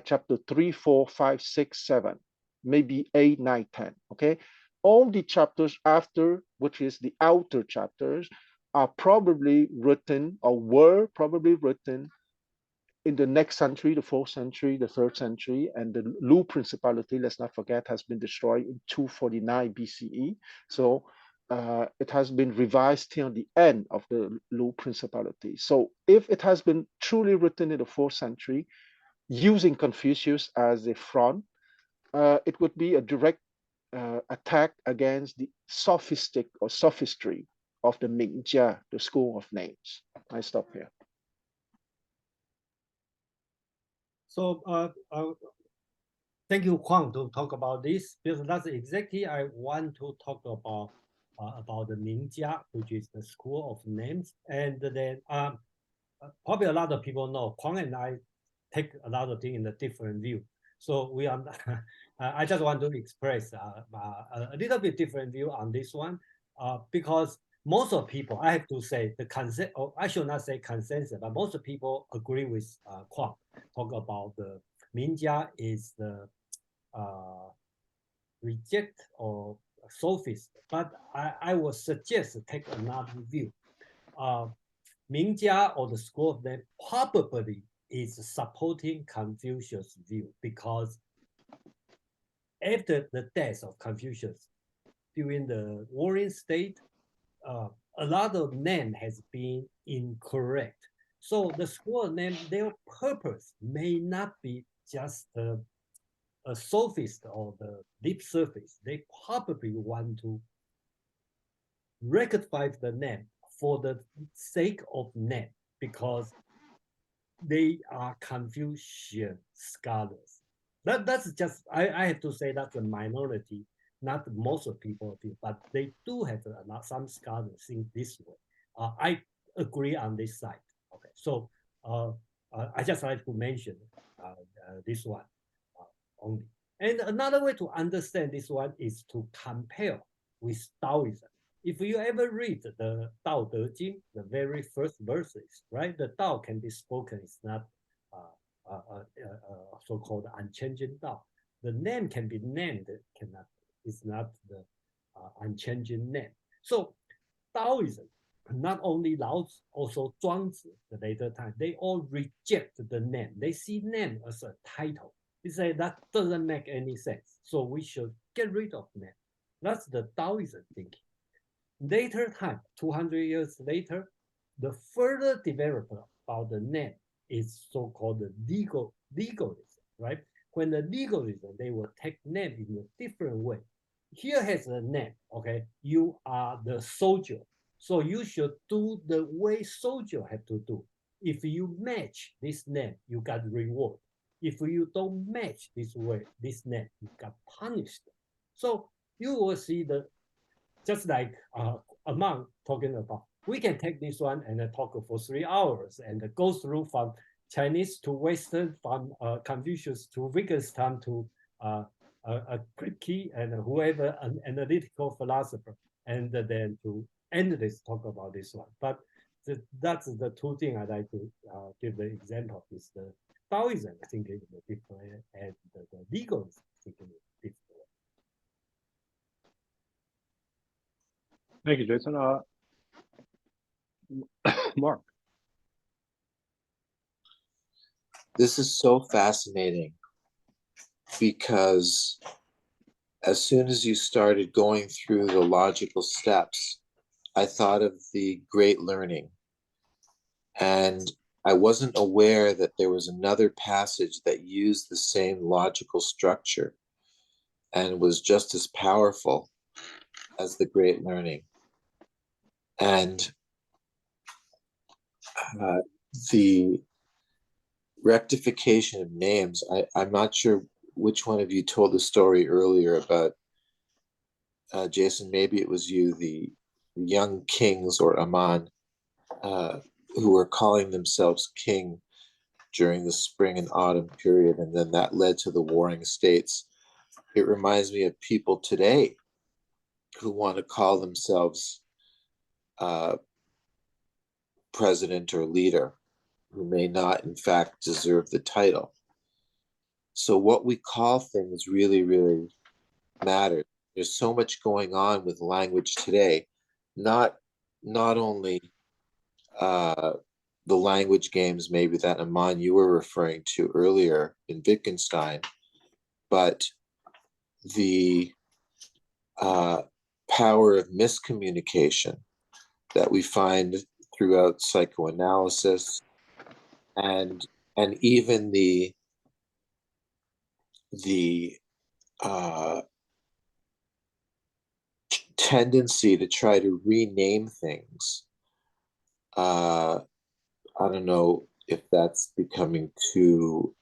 chapter 3, 4, 5, 6, 7, maybe 8, 9, 10. Okay, all the chapters after, which is the outer chapters, are probably written or were probably written in the next century, the 4th century, the 3rd century, and the Lu Principality, let's not forget, has been destroyed in 249 BCE. So it has been revised till the end of the Lu Principality. So if it has been truly written in the 4th century, using Confucius as a front, it would be a direct attack against the sophistic or sophistry of the Mingjia, the school of names. I stop here. So thank you, Huang, to talk about this, because that's exactly I want to talk about the Mingjia, which is the school of names. And then probably a lot of people know Huang and I take a lot of things in a different view. So we are. I just want to express a little bit different view on this one, because most of people, I have to say, the consensus, or I should not say consensus, but most of people agree with Huang. Talk about the Mingjia is the reject or sophist, but I would suggest take another view. Mingjia or the school of name probably is supporting Confucius' view, because after the death of Confucius, during the warring state, a lot of name has been incorrect. So the school of name, their purpose may not be just a sophist or the lip service. They probably want to rectify the name for the sake of name, because they are Confucian scholars. That's just, I have to say that's a minority, not most of people do, but they do have some scholars think this way. I agree on this side. Okay, so I just like to mention this one only. And another way to understand this one is to compare with Taoism. If you ever read the Tao Te Ching, the very first verses, right? The Tao can be spoken, it's not so-called unchanging Tao. The name can be named, it's not the unchanging name. So Taoism, not only Lao Tzu, also Zhuangzi, the later time, they all reject the name. They see name as a title. They say that doesn't make any sense. So we should get rid of name. That's the Taoism thinking. Later time, 200 years later, the further development about the name is so-called the legalism, right? When the legalism, they will take name in a different way. Here has a name, okay? You are the soldier, so you should do the way soldier have to do. If you match this name, you got reward. If you don't match this name, you got punished. So you will see just like Amon talking about, we can take this one and talk for 3 hours and go through from Chinese to Western, from Confucius to Wittgenstein to Kripke and whoever, an analytical philosopher, and then to end this talk about this one. But that's the two things I like to give the example of is the Taoism thinking in a different way, and the legalism thinking in a different way. Thank you, Jason. Mark. This is so fascinating, because as soon as you started going through the logical steps, I thought of the Great Learning. And I wasn't aware that there was another passage that used the same logical structure and was just as powerful as the Great Learning. And the rectification of names, I'm not sure which one of you told the story earlier about, Jason, maybe it was you, the young kings or Amon, who were calling themselves king during the spring and autumn period, and then that led to the warring states. It reminds me of people today who want to call themselves president or leader, who may not in fact deserve the title. So what we call things really, really matters. There's so much going on with language today, not only the language games maybe that Amon you were referring to earlier in Wittgenstein, but the power of miscommunication that we find throughout psychoanalysis, and even the tendency to try to rename things. I don't know if that's becoming too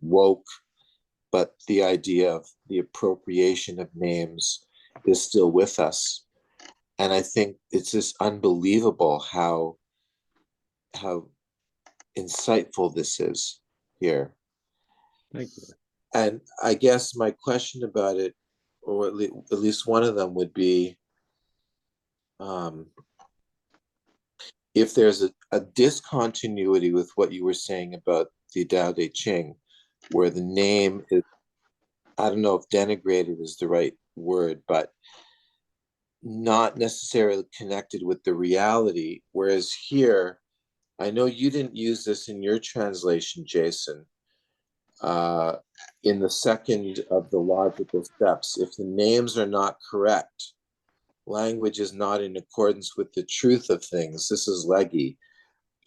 woke, but the idea of the appropriation of names is still with us. And I think it's just unbelievable how insightful this is here. Thank you. And I guess my question about it, or at least one of them, would be if there's a discontinuity with what you were saying about the Tao Te Ching, where the name is, I don't know if denigrated is the right word, but not necessarily connected with the reality. Whereas here, I know you didn't use this in your translation, Jason, in the second of the logical steps. If the names are not correct, language is not in accordance with the truth of things. This is leggy.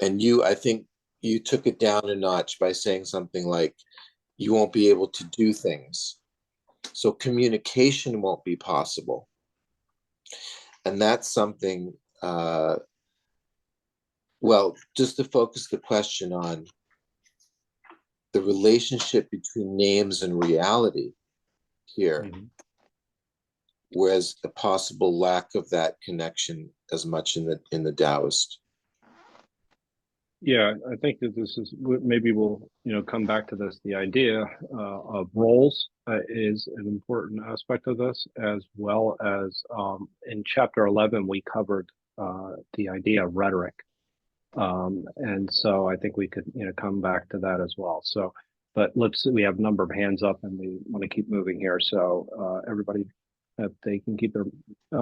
And I think you took it down a notch by saying something like, you won't be able to do things. So communication won't be possible. And that's something, well, just to focus the question on the relationship between names and reality here, whereas the possible lack of that connection as much in the Taoist. Yeah, I think that this is, maybe we'll come back to this. The idea of roles is an important aspect of this, as well as in chapter 11 we covered the idea of rhetoric, and so I think we could come back to that as well. So, but we have a number of hands up, and we want to keep moving here. So everybody, if they can keep their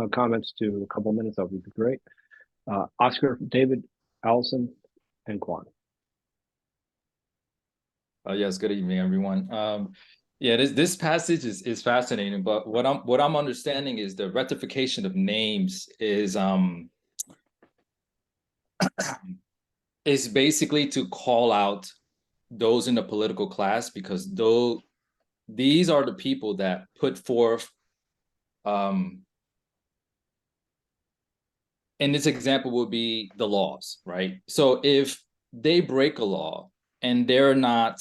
comments to a couple minutes, that would be great. Oscar, David, Allison, and Quan. Yes, good evening, everyone. Yeah, this passage is fascinating, but what I'm understanding is the rectification of names is is basically to call out those in the political class, because these are the people that put forth in this example would be the laws, right? So if they break a law and they're not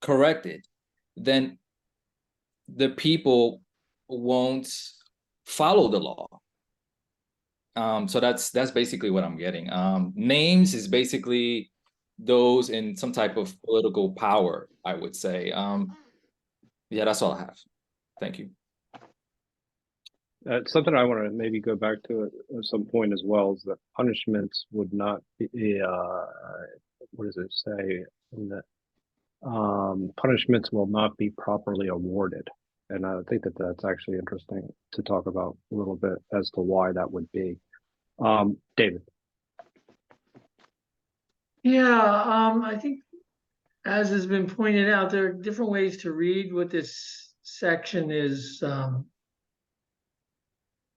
corrected, then the people won't follow the law. So that's basically what I'm getting. Names is basically those in some type of political power, I would say. Yeah, that's all I have. Thank you. Something I want to maybe go back to at some point as well is that punishments would not be, what does it say? That punishments will not be properly awarded. And I think that that's actually interesting to talk about a little bit as to why that would be. David. Yeah, I think, as has been pointed out, there are different ways to read what this section is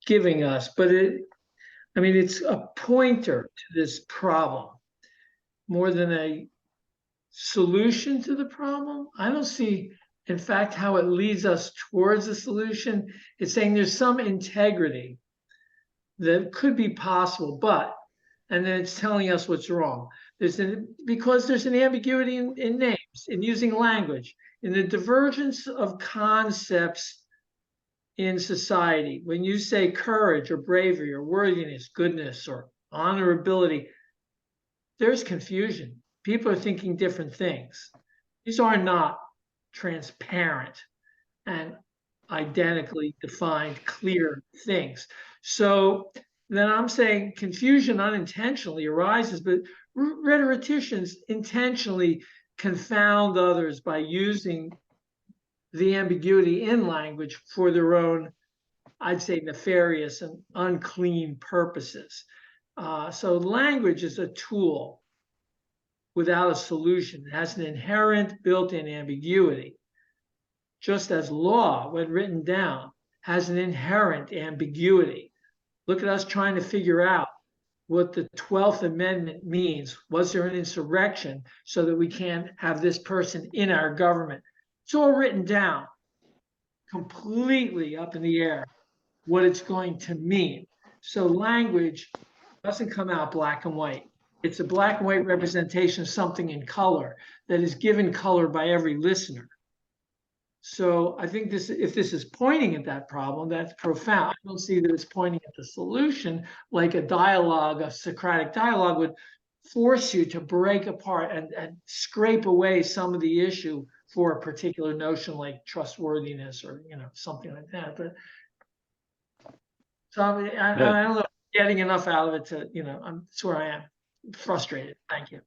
giving us, but it's a pointer to this problem more than a solution to the problem. I don't see, in fact, how it leads us towards a solution. It's saying there's some integrity that could be possible, and then it's telling us what's wrong. Because there's an ambiguity in names, in using language, in the divergence of concepts in society. When you say courage or bravery or worthiness, goodness or honorability, there's confusion. People are thinking different things. These are not transparent and identically defined, clear things. So then I'm saying confusion unintentionally arises, but rhetoricians intentionally confound others by using the ambiguity in language for their own, I'd say, nefarious and unclean purposes. So language is a tool without a solution. It has an inherent built-in ambiguity, just as law, when written down, has an inherent ambiguity. Look at us trying to figure out what the 12th Amendment means. Was there an insurrection so that we can't have this person in our government? It's all written down, completely up in the air, what it's going to mean. So language doesn't come out black and white. It's a black and white representation of something in color that is given color by every listener. So I think this, if this is pointing at that problem, that's profound. I don't see that it's pointing at the solution, like a dialogue, a Socratic dialogue would force you to break apart and scrape away some of the issue for a particular notion like trustworthiness or, you know, something like that. But so I don't know, getting enough out of it to, you know, that's where I am, frustrated. Thank you.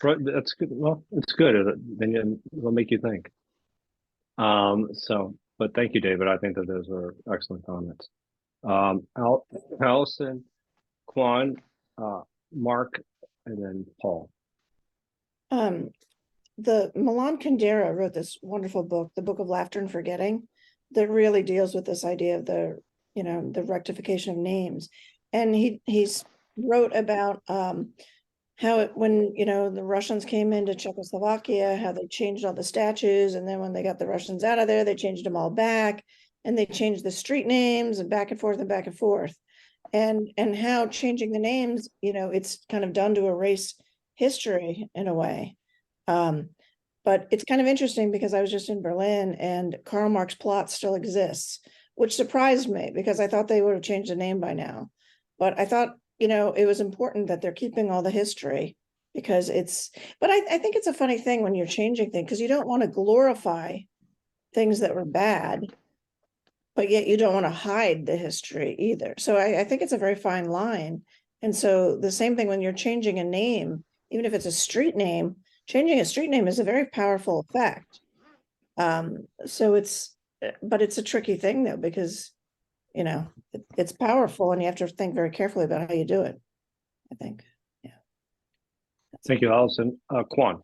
That's good. Well, it's good. Then it'll make you think. But thank you, David. I think that those are excellent comments. Allison, Quan, Mark, and then Paul. The Milan Kundera wrote this wonderful book, The Book of Laughter and Forgetting, that really deals with this idea of the, you know, the rectification of names. And he's wrote about how it, when, you know, the Russians came into Czechoslovakia, how they changed all the statues, and then when they got the Russians out of there, they changed them all back, and they changed the street names and back and forth and back and forth. And how changing the names, you know, it's kind of done to erase history in a way. But it's kind of interesting because I was just in Berlin and Karl Marx plot still exists, which surprised me because I thought they would have changed the name by now. But I thought, you know, it was important that they're keeping all the history because it's, but I think it's a funny thing when you're changing things because you don't want to glorify things that were bad, but yet you don't want to hide the history either. So I think it's a very fine line. And so the same thing when you're changing a name, even if it's a street name, changing a street name is a very powerful effect. So it's, but it's a tricky thing though, because, you know, it's powerful and you have to think very carefully about how you do it, I think. Yeah. Thank you, Allison. Quan.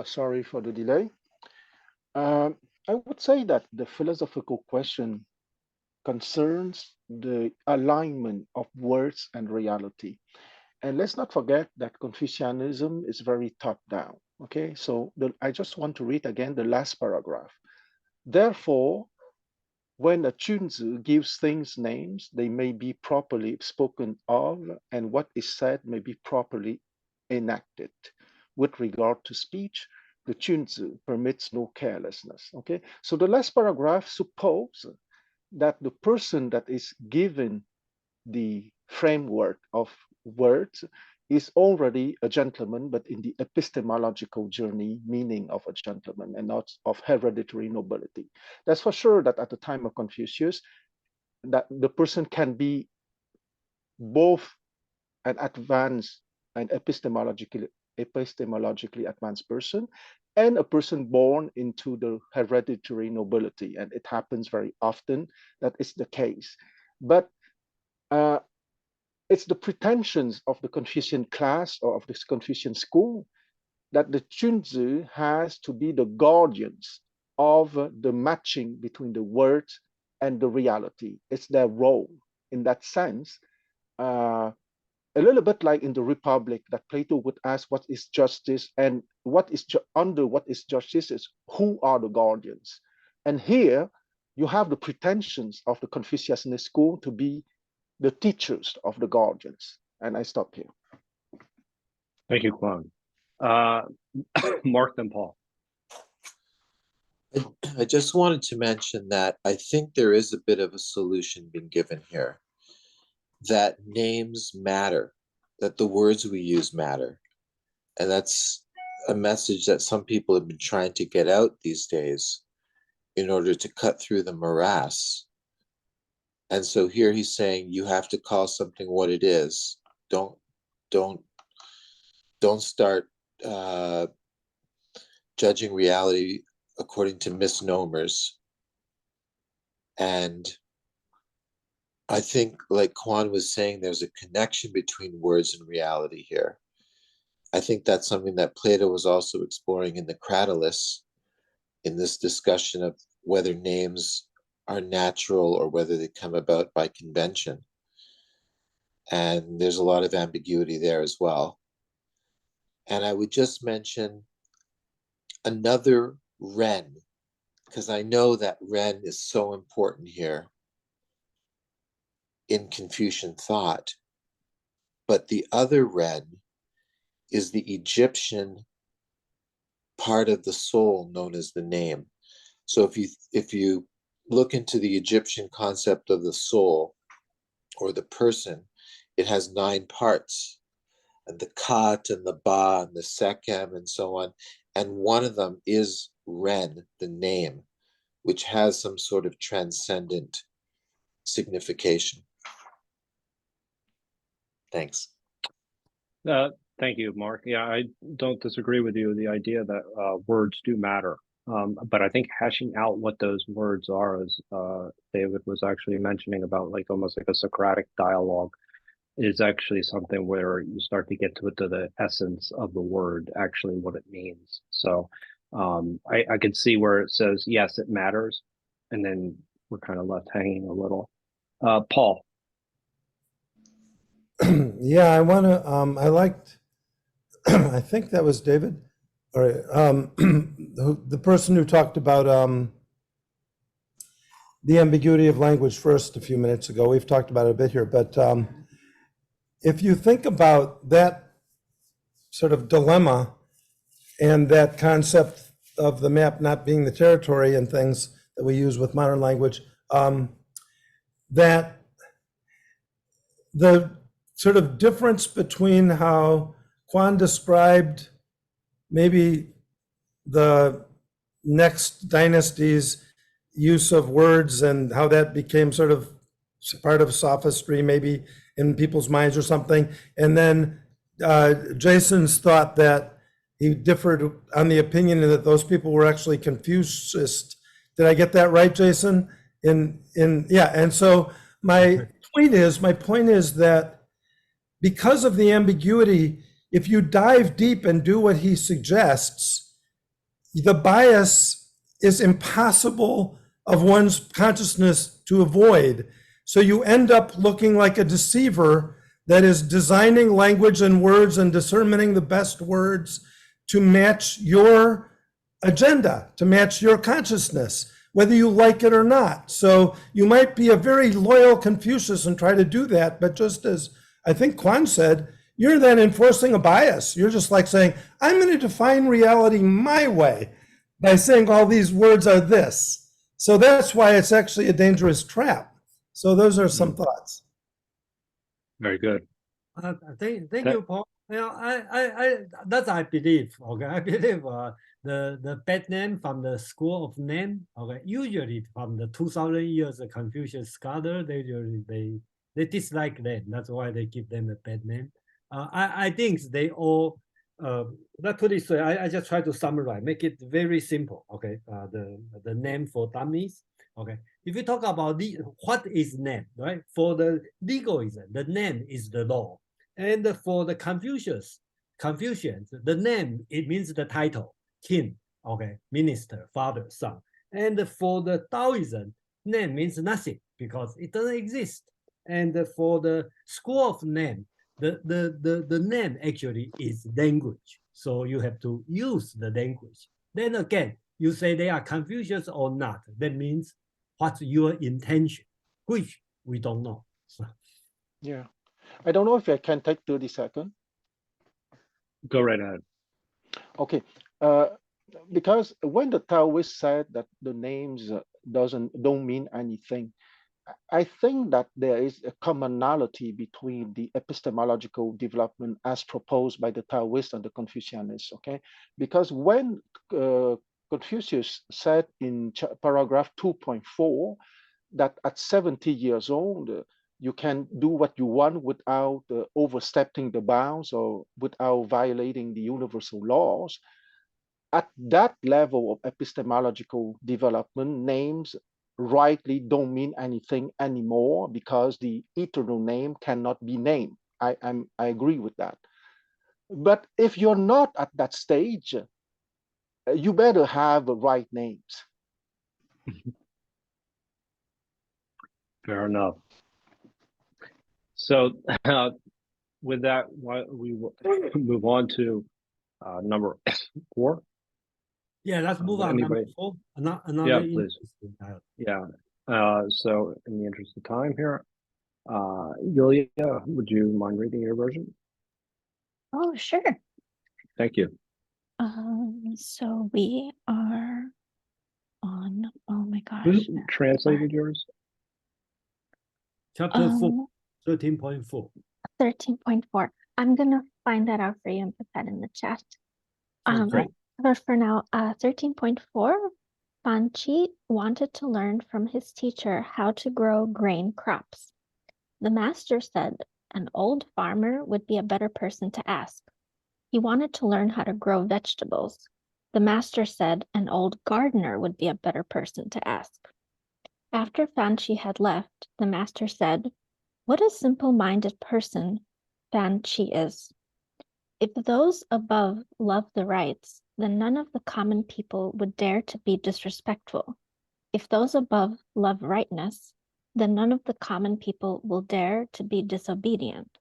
Sorry for the delay. I would say that the philosophical question concerns the alignment of words and reality. And let's not forget that Confucianism is very top down. Okay, so I just want to read again the last paragraph. Therefore, when a Chunzi gives things names, they may be properly spoken of, and what is said may be properly enacted. With regard to speech, the Chunzi permits no carelessness. Okay, so the last paragraph supposes that the person that is given the framework of words is already a gentleman, but in the epistemological journey, meaning of a gentleman and not of hereditary nobility. That's for sure that at the time of Confucius, that the person can be both an advanced and epistemologically advanced person and a person born into the hereditary nobility. And it happens very often that is the case. But it's the pretensions of the Confucian class or of this Confucian school that the Chunzi has to be the guardians of the matching between the words and the reality. It's their role in that sense. A little bit like in the Republic that Plato would ask what is justice and what is under what is justice is who are the guardians. And here you have the pretensions of the Confucianist school to be the teachers of the guardians. And I stop here. Thank you, Quan. Mark, then Paul. I just wanted to mention that I think there is a bit of a solution being given here, that names matter, that the words we use matter. And that's a message that some people have been trying to get out these days in order to cut through the morass And so here he's saying you have to call something what it is. Don't start judging reality according to misnomers. And I think, like Quan was saying, there's a connection between words and reality here. I think that's something that Plato was also exploring in the Cratylus, in this discussion of whether names are natural or whether they come about by convention. And there's a lot of ambiguity there as well. And I would just mention another Ren, because I know that Ren is so important here in Confucian thought. But the other Ren is the Egyptian part of the soul known as the name. So if you look into the Egyptian concept of the soul or the person, it has 9 parts, and the Kat and the Ba and the Sekhem and so on. And one of them is Ren, the name, which has some sort of transcendent signification. Thanks. Thank you, Mark. Yeah, I don't disagree with you. The idea that words do matter. But I think hashing out what those words are, as David was actually mentioning about like almost like a Socratic dialogue, is actually something where you start to get to the essence of the word, actually what it means. So I could see where it says, yes, it matters. And then we're kind of left hanging a little. Paul. Yeah, I want to, I liked, I think that was David, or the person who talked about the ambiguity of language first a few minutes ago. We've talked about it a bit here, but if you think about that sort of dilemma and that concept of the map not being the territory and things that we use with modern language, that the sort of difference between how Quan described maybe the next dynasty's use of words and how that became sort of part of sophistry maybe in people's minds or something. And then Jason's thought that he differed on the opinion that those people were actually Confucianist. Did I get that right, Jason? Yeah, and so my point is that because of the ambiguity, if you dive deep and do what he suggests, the bias is impossible of one's consciousness to avoid. So you end up looking like a deceiver that is designing language and words and determining the best words to match your agenda, to match your consciousness, whether you like it or not. So you might be a very loyal Confucius and try to do that, but just as I think Quan said, you're then enforcing a bias. You're just like saying, I'm going to define reality my way by saying all these words are this. So that's why it's actually a dangerous trap. So those are some thoughts. Very good. Thank you, Paul. Yeah, I believe. Okay, I believe the bad name from the school of name. Okay, usually from the 2,000 years of Confucius scholar, they dislike them. That's why they give them a bad name. I think they all. Let's put it this way. I just try to summarize, make it very simple. Okay, the name for dummies. Okay, if you talk about what is name, right? For the legalism, the name is the law. And for the Confucians, the name, it means the title, king, okay, minister, father, son. And for the Taoism, name means nothing because it doesn't exist. And for the school of name, the name actually is language. So you have to use the language. Then again, you say they are Confucius or not. That means what's your intention, which we don't know. So. Yeah. I don't know if I can take 30 seconds. Go right ahead. Okay. Because when the Taoists said that the names don't mean anything, I think that there is a commonality between the epistemological development as proposed by the Taoists and the Confucianists, okay? Because when Confucius said in paragraph 2.4 that at 70 years old, you can do what you want without overstepping the bounds or without violating the universal laws. At that level of epistemological development, names rightly don't mean anything anymore because the eternal name cannot be named. I agree with that. But if you're not at that stage, you better have the right names. Fair enough. So with that, we will move on to number 4. Yeah, let's move on. Anybody? Number 4. Another Yeah, please. interesting dialogue. Yeah. So in the interest of time here, Yulia, would you mind reading your version? Oh, sure. Thank you. So we are on, oh my gosh. Who translated yours? Chapter 4, 13.4. 13.4. I'm going to find that out for you and put that in the chat. Okay. But for now, 13.4, Fan Chi wanted to learn from his teacher how to grow grain crops. The master said an old farmer would be a better person to ask. He wanted to learn how to grow vegetables. The master said an old gardener would be a better person to ask. After Fan Chi had left, the master said, "What a simple-minded person Fan Chi is. If those above love the rights, then none of the common people would dare to be disrespectful. If those above love rightness, then none of the common people will dare to be disobedient.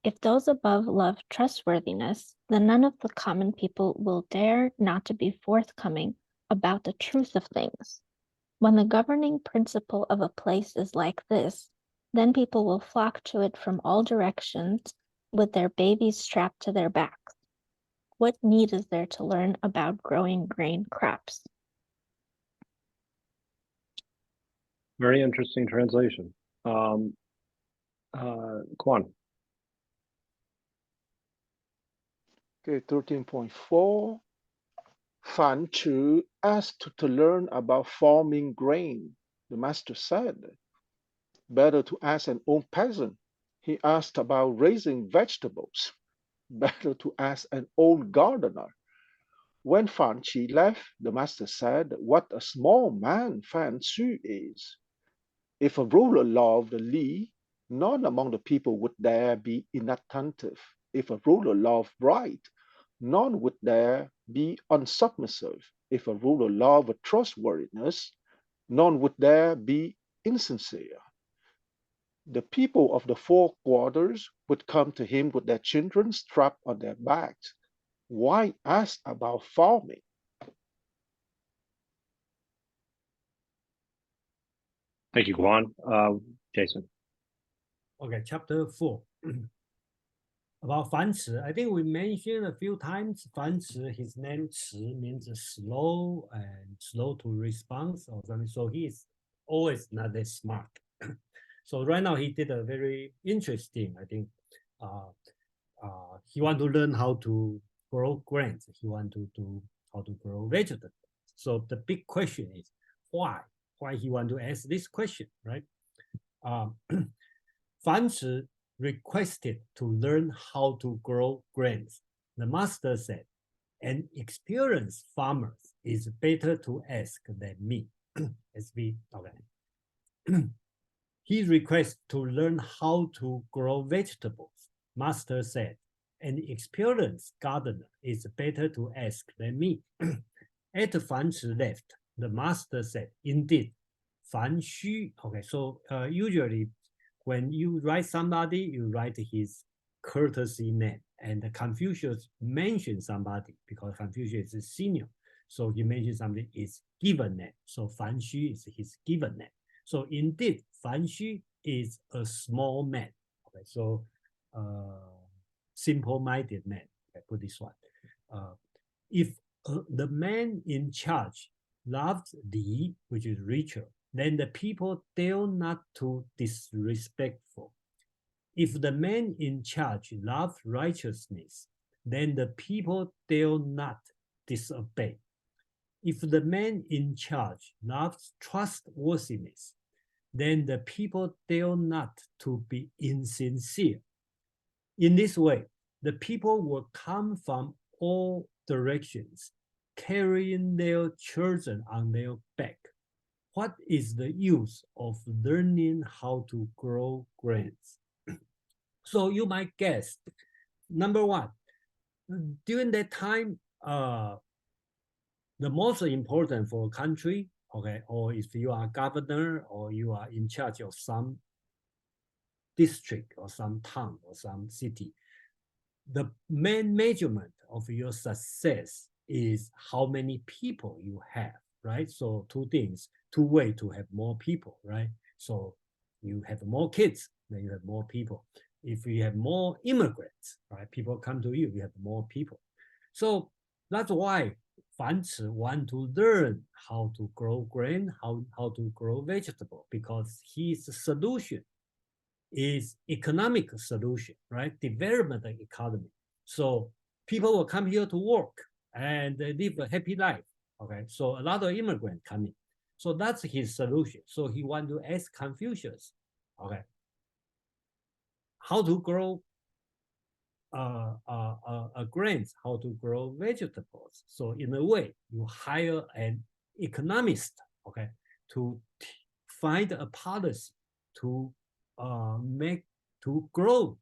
If those above love trustworthiness, then none of the common people will dare not to be forthcoming about the truth of things. When the governing principle of a place is like this, then people will flock to it from all directions with their babies strapped to their backs. What need is there to learn about growing grain crops?" Very interesting translation. Quan. Okay, 13.4. Fan Chu asked to learn about farming grain. The master said, "Better to ask an old peasant." He asked about raising vegetables. Better to ask an old gardener. When Fan Chi left, the master said, "What a small man Fan Chu is." If a ruler loved Li, none among the people would dare be inattentive. If a ruler loved right, none would dare be unsubmissive. If a ruler loved trustworthiness, none would dare be insincere. The people of the 4 quarters would come to him with their children strapped on their backs. Why ask about farming? Thank you, Quan. Jason. Okay, chapter 4. About Fan Chi, I think we mentioned a few times Fan Chi, his name Chi means slow and slow to response or something. So he is always not that smart. So right now he did a very interesting, I think, he want to learn how to grow grains. He want to do how to grow vegetables. So the big question is why? Why he want to ask this question, right? Fan Chi requested to learn how to grow grains. The master said, "An experienced farmer is better to ask than me." As we okay. He requests to learn how to grow vegetables. Master said, "An experienced gardener is better to ask than me." After Fan Chi left, the master said, "Indeed, Fan Xu." Okay, so usually when you write somebody, you write his courtesy name. And Confucius mentioned somebody because Confucius is senior. So he mentioned something is given name. So Fan Xu is his given name. So indeed, Fan Xu is a small man. Okay, so simple-minded man. Okay, put this one. If the man in charge loves Li, which is richer, then the people dare not to disrespectful. If the man in charge loves righteousness, then the people dare not disobey. If the man in charge loves trustworthiness, then the people dare not to be insincere. In this way, the people will come from all directions, carrying their children on their back. What is the use of learning how to grow grains? So you might guess, number one, during that time, the most important for a country, okay, or if you are governor or you are in charge of some district or some town or some city, the main measurement of your success is how many people you have, right? So two things, two ways to have more people, right? So you have more kids, then you have more people. If you have more immigrants, right, people come to you, you have more people. So that's why Fanci want to learn how to grow grain, how to grow vegetable, because his solution is economic solution, right? Development economy. So people will come here to work and they live a happy life. Okay, so a lot of immigrants come in. So that's his solution. So he want to ask Confucius, okay, how to grow grains, how to grow vegetables. So in a way, you hire an economist, okay, to find a policy to grow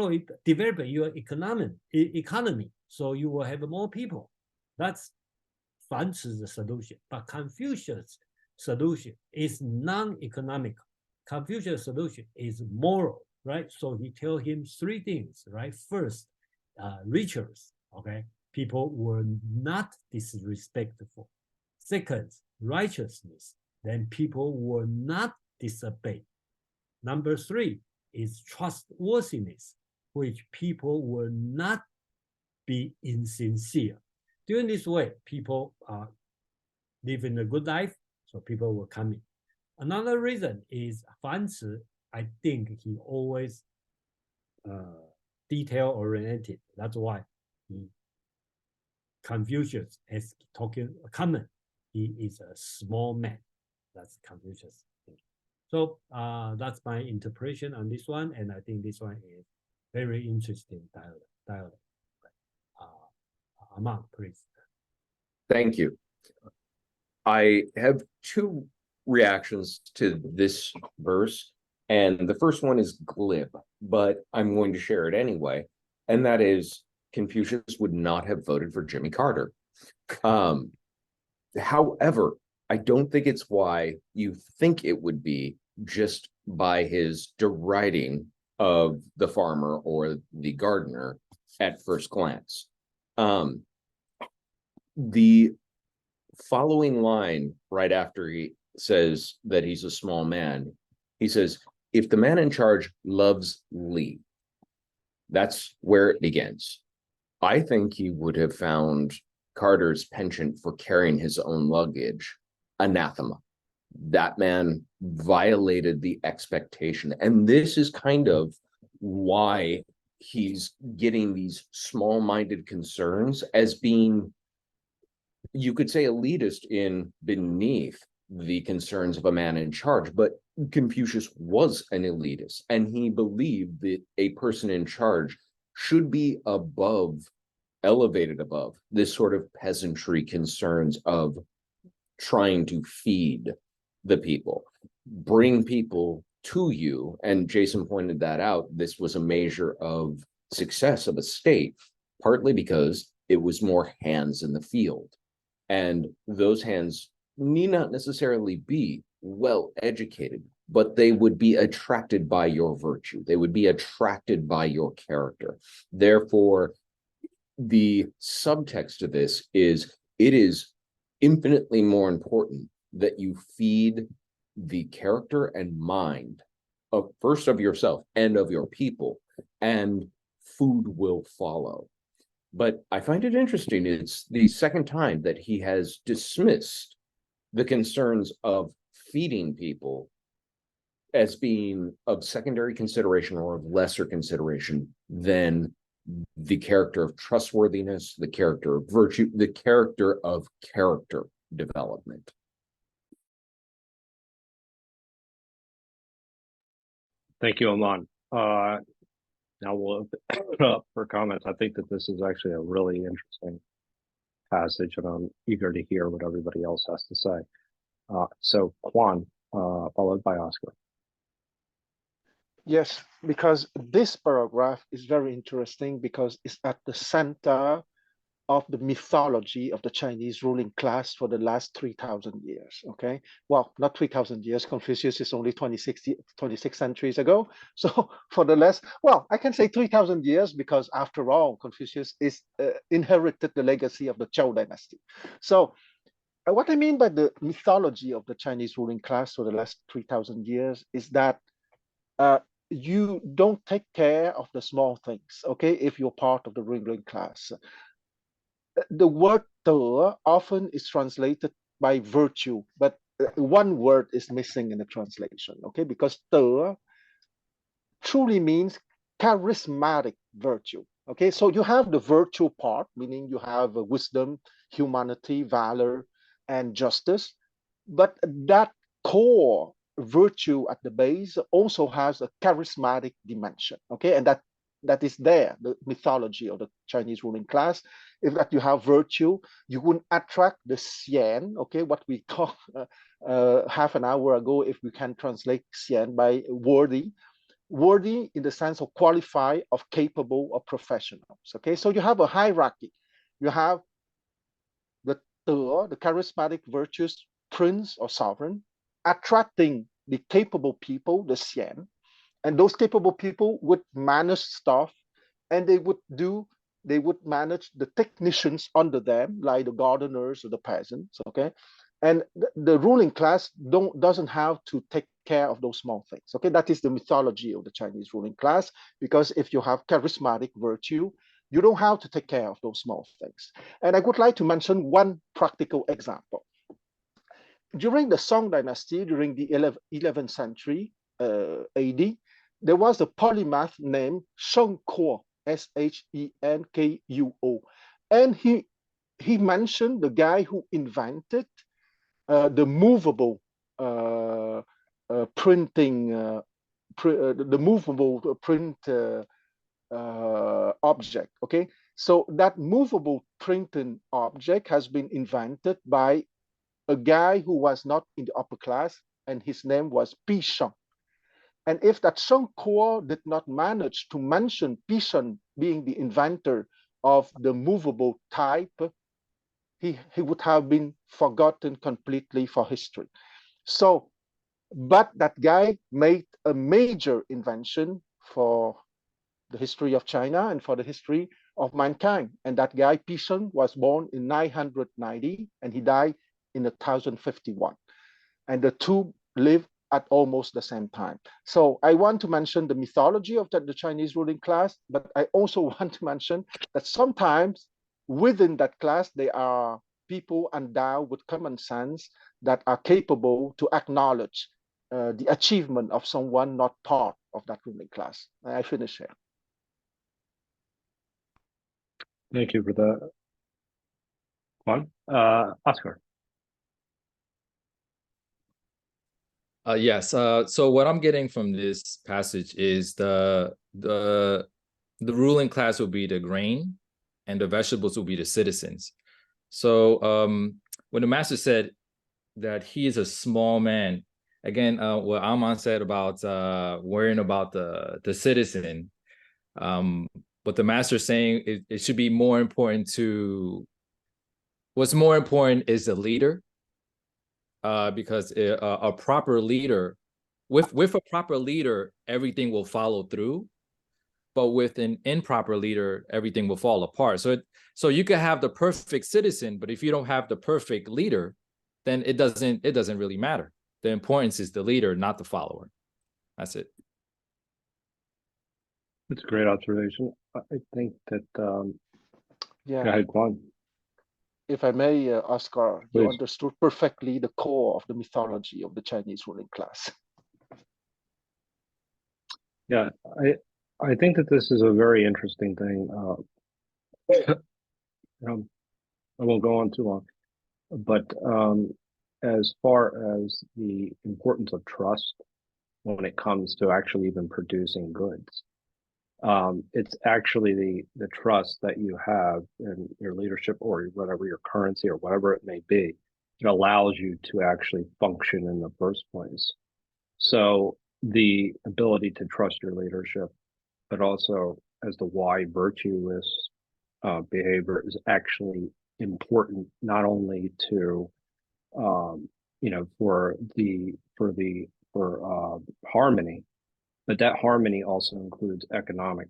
it, develop your economy, so you will have more people. That's Fanci's solution. But Confucius' solution is non-economical. Confucius' solution is moral, right? So he tells him three things, right? First, rituals, okay? People were not disrespectful. Second, righteousness. Then people will not disobey. Number three is trustworthiness, which people will not be insincere. Doing this way, people living a good life, so people will come in. Another reason is Fanci, I think he always detail-oriented. That's why Confucius is talking common. He is a small man. That's Confucius. So that's my interpretation on this one, and I think this one is very interesting dialogue. Amon, please. Thank you. I have two reactions to this verse, and the first one is glib, but I'm going to share it anyway, and that is Confucius would not have voted for Jimmy Carter. However, I don't think it's why you think it would be just by his deriding of the farmer or the gardener at first glance. The following line right after he says that he's a small man, he says, if the man in charge loves Lee, that's where it begins. I think he would have found Carter's penchant for carrying his own luggage anathema. That man violated the expectation. And this is kind of why he's getting these small-minded concerns as being, you could say, elitist in beneath the concerns of a man in charge. But Confucius was an elitist, and he believed that a person in charge should be elevated above this sort of peasantry concerns of trying to feed the people, bring people to you. And Jason pointed that out. This was a measure of success of a state, partly because it was more hands in the field. And those hands need not necessarily be well educated, but they would be attracted by your virtue. They would be attracted by your character. Therefore, the subtext of this is it is infinitely more important that you feed the character and mind of first of yourself and of your people, and food will follow. But I find it interesting, it's the second time that he has dismissed the concerns of feeding people as being of secondary consideration or of lesser consideration than the character of trustworthiness, the character of virtue, the character of character development. Thank you, Amon. Now we'll open it up for comments. I think that this is actually a really interesting passage, and I'm eager to hear what everybody else has to say. So Quan, followed by Oscar. Yes, because this paragraph is very interesting because it's at the center of the mythology of the Chinese ruling class for the last 3,000 years, okay? Well, not 3,000 years, Confucius is only 26 centuries ago. So for the last, well, I can say 3,000 years because after all, Confucius is inherited the legacy of the Zhou dynasty. So what I mean by the mythology of the Chinese ruling class for the last 3,000 years is that you don't take care of the small things, okay, if you're part of the ruling class. The word "de" often is translated by virtue, but one word is missing in the translation, okay? Because "de" truly means charismatic virtue, okay? So you have the virtue part, meaning you have wisdom, humanity, valor, and justice, but that core virtue at the base also has a charismatic dimension, okay? And that is there, the mythology of the Chinese ruling class. If that you have virtue, you wouldn't attract the xian, okay? What we talked half an hour ago, if we can translate xian by worthy. Worthy in the sense of qualified, of capable, of professionals, okay? So you have a hierarchy. You have the charismatic virtuous prince or sovereign, attracting the capable people, the xian, and those capable people would manage stuff, and they would manage the technicians under them, like the gardeners or the peasants, okay? And the ruling class doesn't have to take care of those small things, okay? That is the mythology of the Chinese ruling class, because if you have charismatic virtue, you don't have to take care of those small things. And I would like to mention one practical example. During the Song dynasty, during the 11th century AD, there was a polymath named Sheng Kuo, Shenkuo. And he mentioned the guy who invented the movable printing, the movable print object, okay? So that movable printing object has been invented by a guy who was not in the upper class, and his name was Pisheng. And if that Sheng Kuo did not manage to mention Pisheng being the inventor of the movable type, he would have been forgotten completely for history. So, but that guy made a major invention for the history of China and for the history of mankind. And that guy, Pisheng, was born in 990 and he died in 1051. And the two lived at almost the same time. So I want to mention the mythology of the Chinese ruling class, but I also want to mention that sometimes within that class, there are people endowed with common sense that are capable to acknowledge the achievement of someone not part of that ruling class. I finish here. Thank you for that, Quan. Oscar. Yes. So what I'm getting from this passage is the ruling class will be the grain, and the vegetables will be the citizens. So when the master said that he is a small man, again, what Amon said about worrying about the citizen, what the master is saying, it should be more important to. What's more important is the leader. Because a proper leader, with a proper leader, everything will follow through. But with an improper leader, everything will fall apart. So you can have the perfect citizen, but if you don't have the perfect leader, then it doesn't really matter. The importance is the leader, not the follower. That's it. That's a great observation. I think that yeah. Go ahead, Quan. If I may, Oscar, Please. you understood perfectly the core of the mythology of the Chinese ruling class. Yeah, I think that this is a very interesting thing. I won't go on too long, but as far as the importance of trust when it comes to actually even producing goods. It's actually the trust that you have in your leadership or whatever your currency or whatever it may be. It allows you to actually function in the first place. So the ability to trust your leadership, but also as to why virtuous behavior is actually important, not only to for harmony, but that harmony also includes economic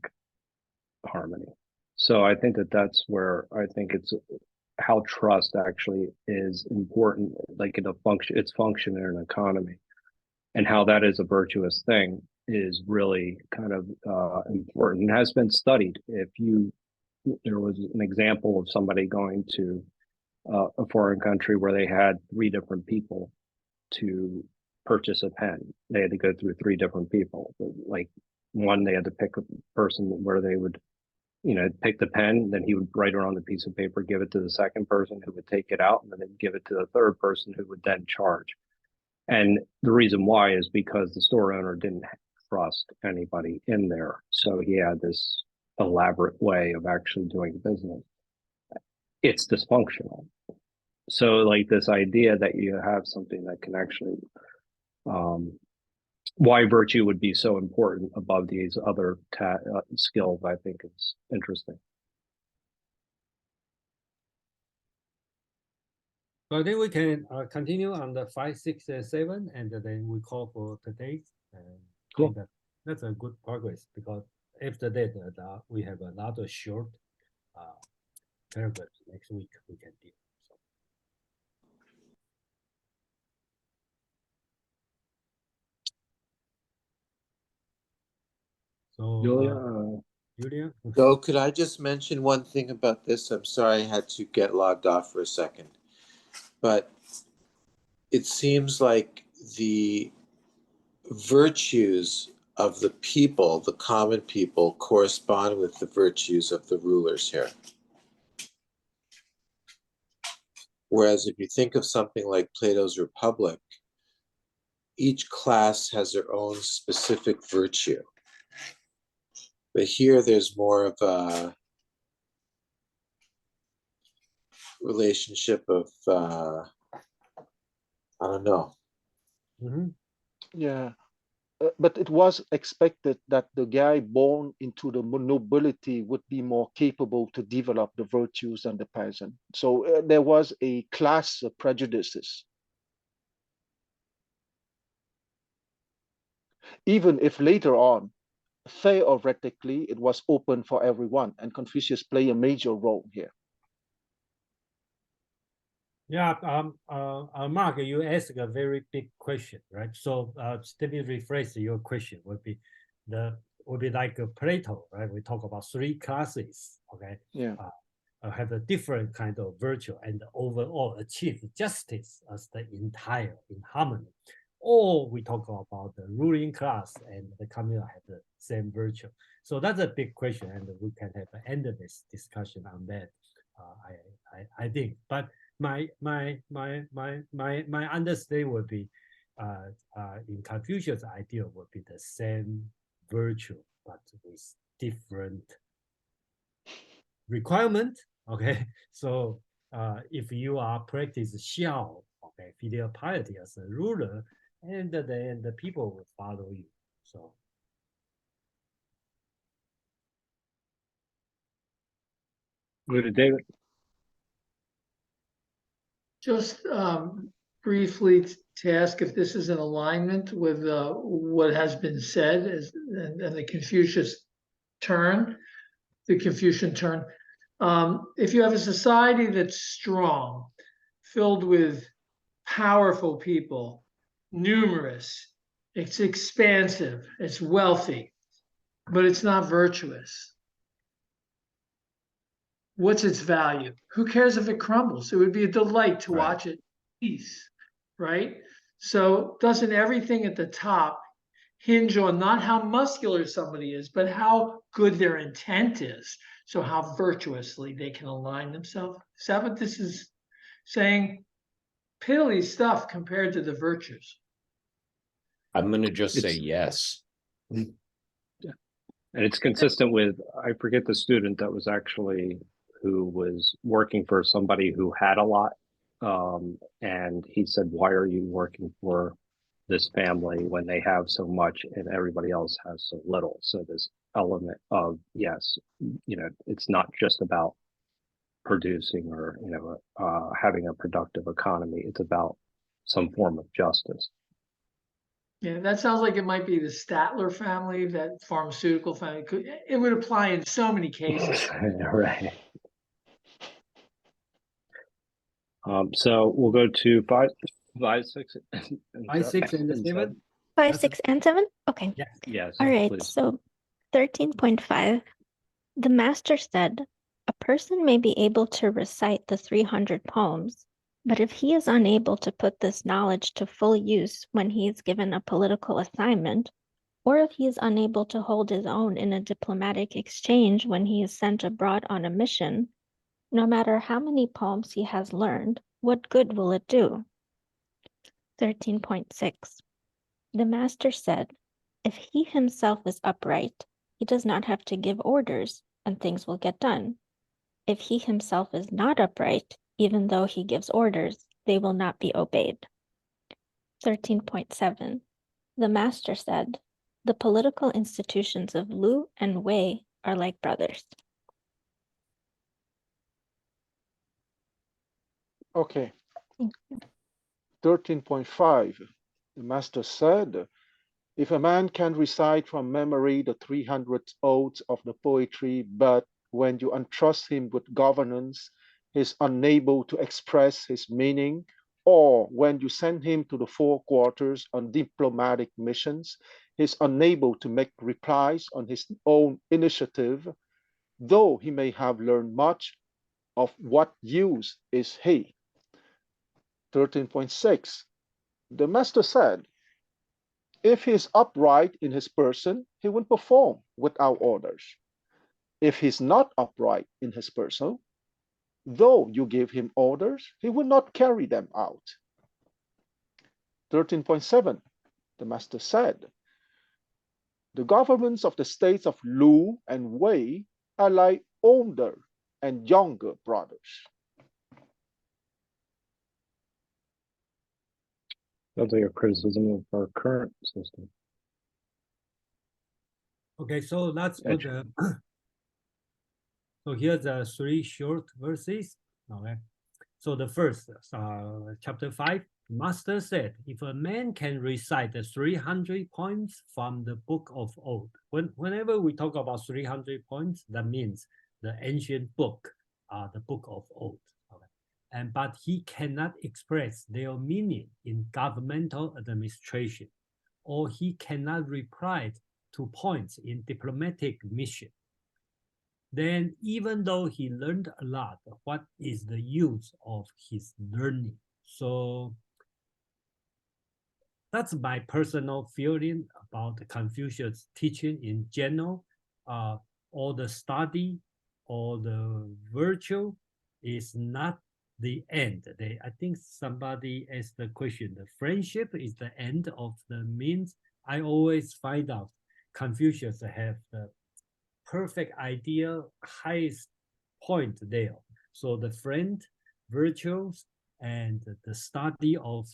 harmony. So I think that's where I think it's how trust actually is important, like in a function, its function in an economy, and how that is a virtuous thing is really kind of important. It has been studied. There was an example of somebody going to a foreign country where they had 3 different people to purchase a pen. They had to go through 3 different people. Like one, they had to pick a person where they would, pick the pen, then he would write it on the piece of paper, give it to the second person who would take it out, and then they'd give it to the third person who would then charge. And the reason why is because the store owner didn't trust anybody in there. So he had this elaborate way of actually doing business. It's dysfunctional. So like this idea that you have something that can actually, why virtue would be so important above these other skills, I think is interesting. So I think we can continue on the 5, 6, and 7, and then we call for today. Cool. That's a good progress because after that, we have another short paragraph next week we can do. So, Julia? So could I just mention one thing about this? I'm sorry I had to get logged off for a second. But it seems like the virtues of the people, the common people, correspond with the virtues of the rulers here. Whereas if you think of something like Plato's Republic, each class has their own specific virtue. But here there's more of a relationship of, I don't know. Mm-hmm. Yeah. But it was expected that the guy born into the nobility would be more capable to develop the virtues than the peasant. So there was a class of prejudices. Even if later on, theoretically, it was open for everyone, and Confucius played a major role here. Yeah, Mark, you asked a very big question, right? So let me rephrase your question. Would be like Plato, right? We talk about 3 classes, okay? Yeah. Have a different kind of virtue and overall achieve justice as the entire in harmony. Or we talk about the ruling class and the community have the same virtue. So that's a big question, and we can have an endless discussion on that. I think, but my understanding would be in Confucius' idea would be the same virtue, but with different requirement. Okay, so if you are practice xiao, okay, filial piety as a ruler, and then the people will follow you. So. Good, David. Just briefly to ask if this is in alignment with what has been said and the Confucian turn. If you have a society that's strong, filled with powerful people, numerous, it's expansive, it's wealthy, but it's not virtuous. What's its value? Who cares if it crumbles? It would be a delight to watch it peace, right? So doesn't everything at the top hinge on not how muscular somebody is, but how good their intent is? So how virtuously they can align themselves. Is that what this is saying? Piddly stuff compared to the virtues. I'm gonna just say It's- yes. And it's consistent with, I forget the student that was actually, who was working for somebody who had a lot. And he said, why are you working for this family when they have so much and everybody else has so little? So this element of, yes, it's not just about producing or, having a productive economy. It's about some form of justice. Yeah, that sounds like it might be the Statler family, that pharmaceutical family. It would apply in so many cases. Right. So we'll go to five, 6, and 5, 6, and 7. 5, That's 6, and 7? Okay. Yes. Yes, All right. please. So 13.5. The master said, a person may be able to recite the 300 poems, but if he is unable to put this knowledge to full use when he is given a political assignment, or if he is unable to hold his own in a diplomatic exchange when he is sent abroad on a mission, no matter how many poems he has learned, what good will it do? 13.6. The master said, if he himself is upright, he does not have to give orders, and things will get done. If he himself is not upright, even though he gives orders, they will not be obeyed. 13.7. The master said, the political institutions of Lu and Wei are like brothers. Okay. 13.5. The master said, if a man can recite from memory the 300 odes of the poetry, but when you entrust him with governance, he is unable to express his meaning, or when you send him to the four quarters on diplomatic missions, he is unable to make replies on his own initiative, though he may have learned much, of what use is he? 13.6. The master said, if he is upright in his person, he will perform without orders. If he is not upright in his person, though you give him orders, he will not carry them out. 13.7. The master said, the governments of the states of Lu and Wei are like older and younger brothers. Sounds like a criticism of our current system. Okay, so let's put so here's the 3 short verses. Okay, so the first, chapter 5, master said, if a man can recite the 300 poems from the book of old, whenever we talk about 300 poems, that means the ancient book, the book of old. Okay, but he cannot express their meaning in governmental administration, or he cannot reply to points in diplomatic mission. Then even though he learned a lot, what is the use of his learning? So that's my personal feeling about the Confucius teaching in general. All the study, all the virtue is not the end. I think somebody asked the question, the friendship is the end of the means. I always find out Confucius have the perfect idea, highest point there. So the friend, virtues, and the study of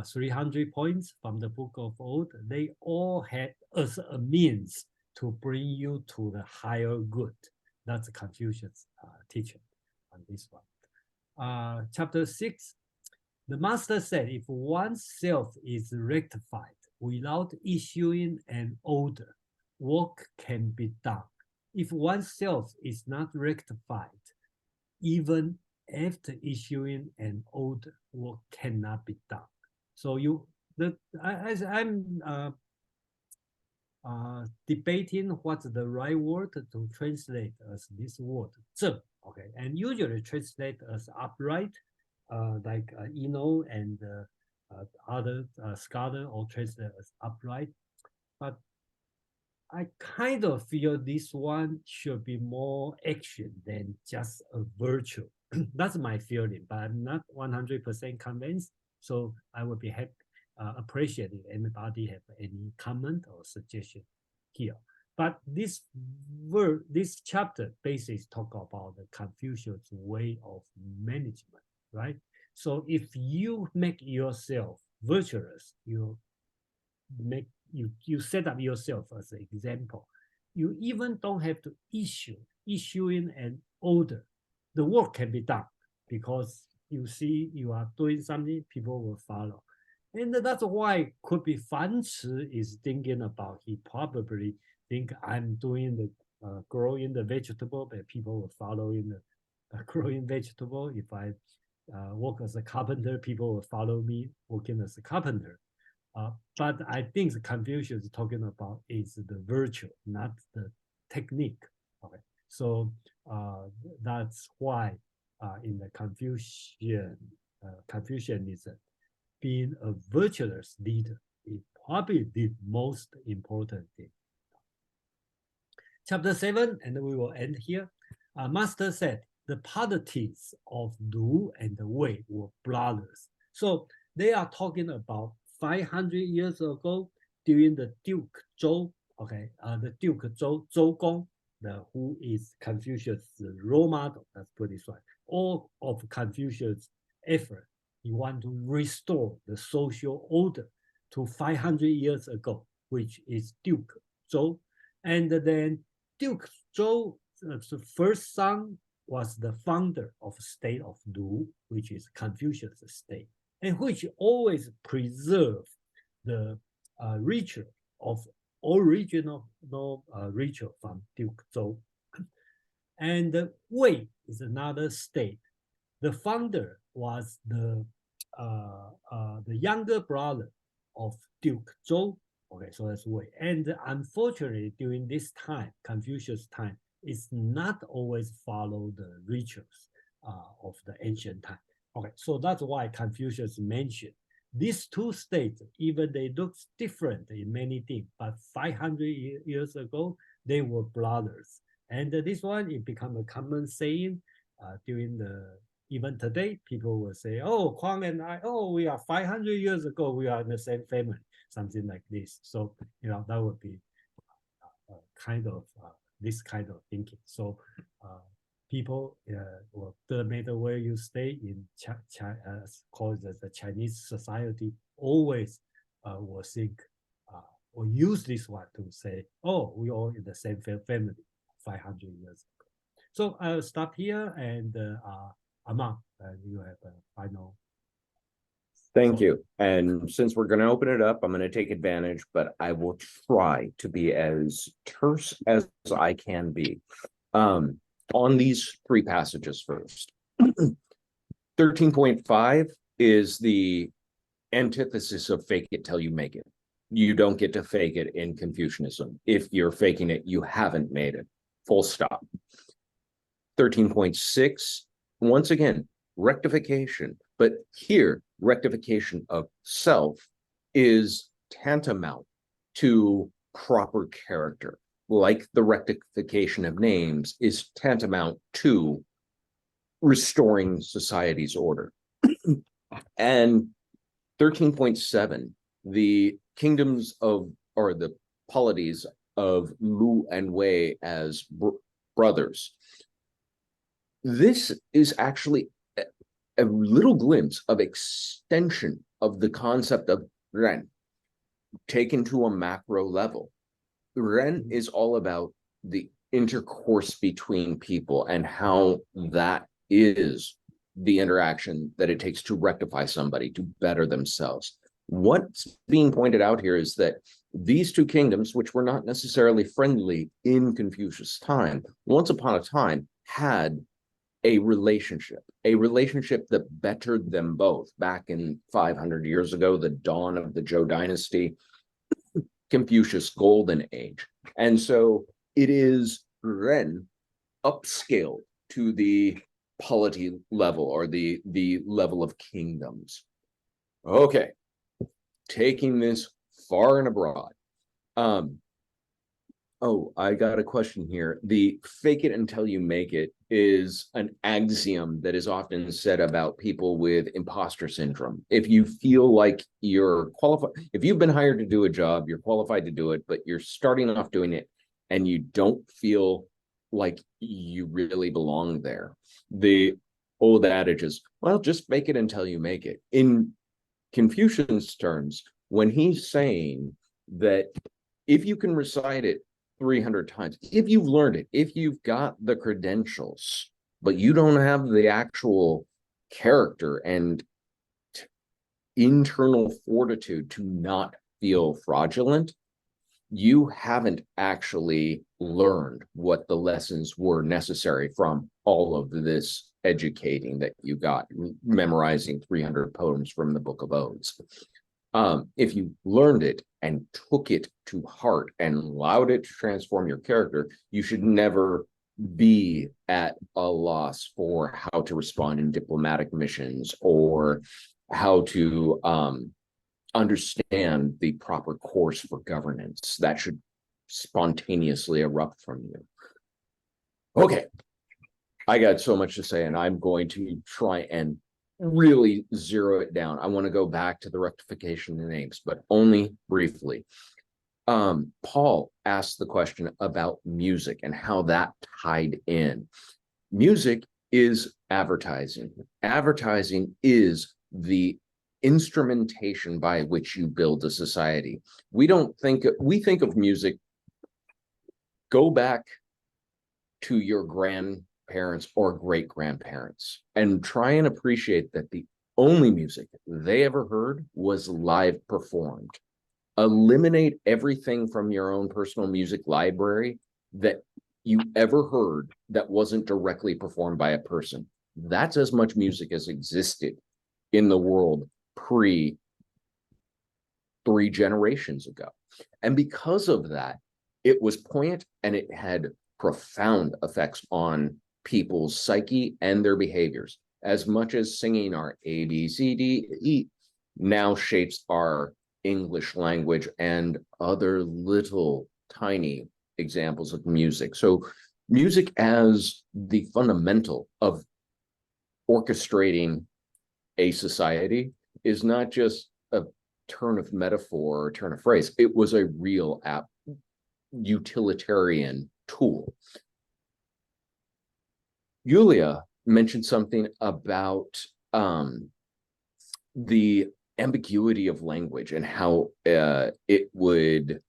300 points from the book of old, they all had as a means to bring you to the higher good. That's Confucius' teaching on this one. Chapter 6, the master said, if one's self is rectified without issuing an order, work can be done. If oneself is not rectified, even after issuing an order, work cannot be done. So as I'm debating what's the right word to translate as this word, 正, okay, and usually translate as upright, like Eno and other scholar all translate as upright, but I kind of feel this one should be more action than just a virtue. That's my feeling, but I'm not 100% convinced. So I would be appreciate it. Anybody have any comment or suggestion here? But this chapter basically talk about the Confucius way of management, right? So if you make yourself virtuous, you set up yourself as an example. You even don't have to issuing an order. The work can be done because you see you are doing something, people will follow. And that's why could be Fan Ci is thinking about, he probably think I'm doing the growing the vegetable, but people will follow in the growing vegetable. If I work as a carpenter, people will follow me working as a carpenter. But I think the Confucius is talking about is the virtue, not the technique. Okay, so that's why in the Confucianism, being a virtuous leader is probably the most important thing. Chapter 7, and we will end here. Master said the politics of Lu and Wei were brothers. So they are talking about 500 years ago during the Duke Zhou, okay, the Duke Zhou, Zhou Gong, who is Confucius' role model, let's put it right. All of Confucius' effort, he want to restore the social order to 500 years ago, which is Duke Zhou. And then Duke Zhou's first son was the founder of state of Lu, which is Confucius' state, and which always preserve the ritual of original ritual from Duke Zhou. And Wei is another state. The founder was the younger brother of Duke Zhou. Okay, so that's Wei. And unfortunately, during this time, Confucius' time, is not always follow the rituals of the ancient time. Okay, so that's why Confucius mentioned these two states, even they look different in many things, but 500 years ago, they were brothers. And this one, it become a common saying during even today, people will say, oh, Kwang and I, oh, we are 500 years ago, we are in the same family, something like this. So, that would be kind of this kind of thinking. So people, no matter where you stay in called the Chinese society, always will think or use this one to say, oh, we all in the same family 500 years ago. So I'll stop here, and Amon, you have a final. Thank you. And since we're going to open it up, I'm going to take advantage, but I will try to be as terse as I can be. On these three passages first. 13.5 is the antithesis of fake it till you make it. You don't get to fake it in Confucianism. If you're faking it, you haven't made it. Full stop. 13.6, once again, rectification. But here, rectification of self is tantamount to proper character, like the rectification of names is tantamount to restoring society's order. And 13.7, the kingdoms of, or the polities of Lu and Wei as brothers. This is actually a little glimpse of extension of the concept of Ren, taken to a macro level. Ren is all about the intercourse between people and how that is the interaction that it takes to rectify somebody, to better themselves. What's being pointed out here is that these two kingdoms, which were not necessarily friendly in Confucius' time, once upon a time had a relationship that bettered them both back in 500 years ago, the dawn of the Zhou dynasty, Confucius' golden age. And so it is Ren upscaled to the polity level, or the level of kingdoms. Okay, taking this far and abroad. Oh, I got a question here. The fake it until you make it is an axiom that is often said about people with imposter syndrome. If you feel like you're qualified, if you've been hired to do a job, you're qualified to do it, but you're starting off doing it and you don't feel like you really belong there. The old adage is, well, just fake it until you make it. In Confucian's terms, when he's saying that if you can recite it 300 times, if you've learned it, if you've got the credentials, but you don't have the actual character and internal fortitude to not feel fraudulent, you haven't actually learned what the lessons were necessary from all of this educating that you got, memorizing 300 poems from the Book of Odes. If you learned it and took it to heart and allowed it to transform your character, you should never be at a loss for how to respond in diplomatic missions or how to understand the proper course for governance. That should spontaneously erupt from you. Okay, I got so much to say, and I'm going to try and really zero it down. I want to go back to the rectification of names, but only briefly. Paul asked the question about music and how that tied in. Music is advertising. Advertising is the instrumentation by which you build a society. We think of music, go back to your grandparents or great grandparents and try and appreciate that the only music they ever heard was live performed. Eliminate everything from your own personal music library that you ever heard that wasn't directly performed by a person. That's as much music as existed in the world pre 3 generations ago. And because of that, it was poignant and it had profound effects on people's psyche and their behaviors, as much as singing our A, B, C, D, E now shapes our English language and other little tiny examples of music. So music as the fundamental of orchestrating a society is not just a turn of metaphor or turn of phrase. It was a real utilitarian tool. Yulia mentioned something about the ambiguity of language and how it would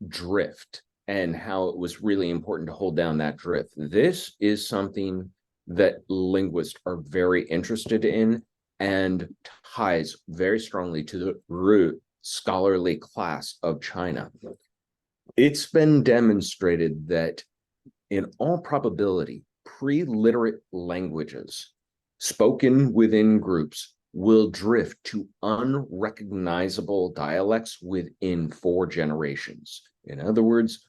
drift and how it was really important to hold down that drift. This is something that linguists are very interested in and ties very strongly to the root scholarly class of China. It's been demonstrated that in all probability, pre-literate languages spoken within groups will drift to unrecognizable dialects within 4 generations. In other words,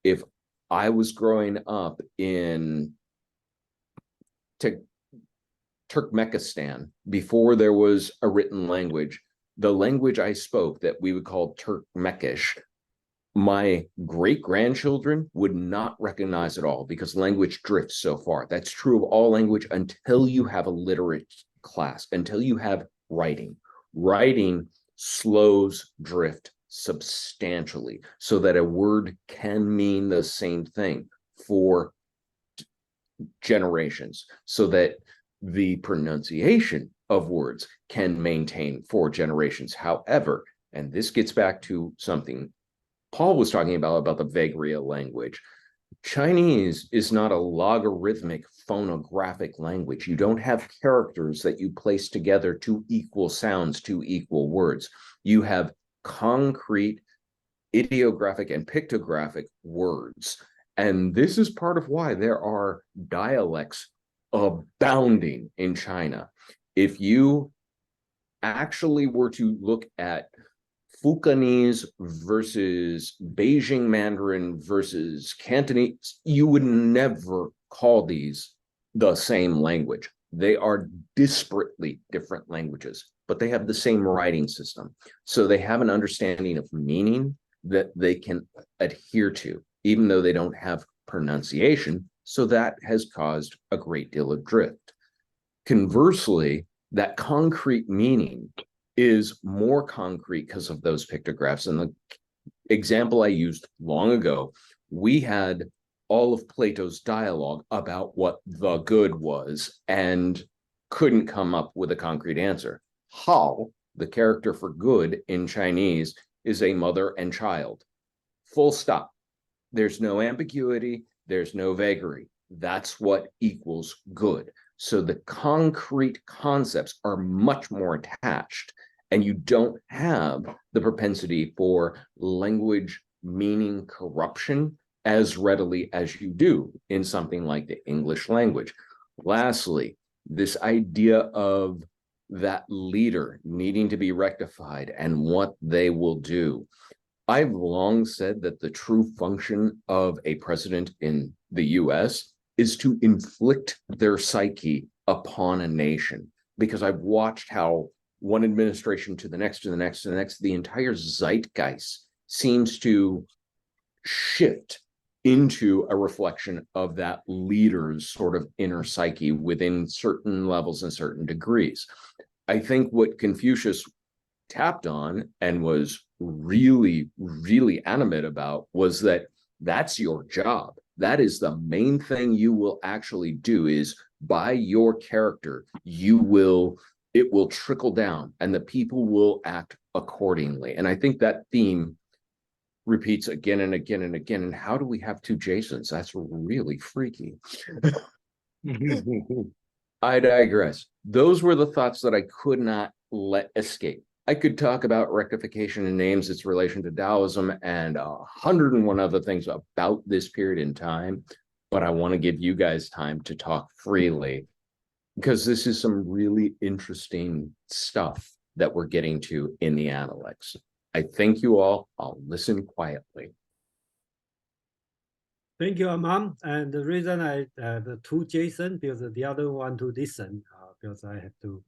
if I was growing up in Turkmenistan before there was a written language, the language I spoke that we would call Turkmekish, my great-grandchildren would not recognize at all because language drifts so far. That's true of all language until you have a literate class, until you have writing. Writing slows drift substantially so that a word can mean the same thing for generations, so that the pronunciation of words can maintain for generations. However, and this gets back to something Paul was talking about the vagary of language. Chinese is not a logarithmic phonographic language. You don't have characters that you place together to equal sounds to equal words. You have concrete ideographic and pictographic words. And this is part of why there are dialects abounding in China. If you actually were to look at Fukanese versus Beijing Mandarin versus Cantonese, you would never call these the same language. They are disparately different languages, but they have the same writing system. So they have an understanding of meaning that they can adhere to. even though they don't have pronunciation. So that has caused a great deal of drift. Conversely, that concrete meaning is more concrete because of those pictographs. And the example I used long ago, we had all of Plato's dialogue about what the good was and couldn't come up with a concrete answer. Hao, the character for good in Chinese, is a mother and child. Full stop. There's no ambiguity. There's no vagary. That's what equals good. So the concrete concepts are much more attached, and you don't have the propensity for language meaning corruption as readily as you do in something like the English language. Lastly, this idea of that leader needing to be rectified and what they will do. I've long said that the true function of a president in the US is to inflict their psyche upon a nation, because I've watched how one administration to the next, to the next, to the next, the entire zeitgeist seems to shift into a reflection of that leader's sort of inner psyche within certain levels and certain degrees. I think what Confucius tapped on and was really, really animate about was that that's your job. That is the main thing you will actually do, is by your character, it will trickle down and the people will act accordingly. And I think that theme repeats again and again and again. And how do we have two Jasons? That's really freaky. I digress. Those were the thoughts that I could not let escape. I could talk about rectification in names, its relation to Taoism, and 101 other things about this period in time, but I want to give you guys time to talk freely, because this is some really interesting stuff that we're getting to in the Analects. I thank you all. I'll listen quietly. Thank you, Amon. And the reason I the two Jason, because the other one to listen, because I have to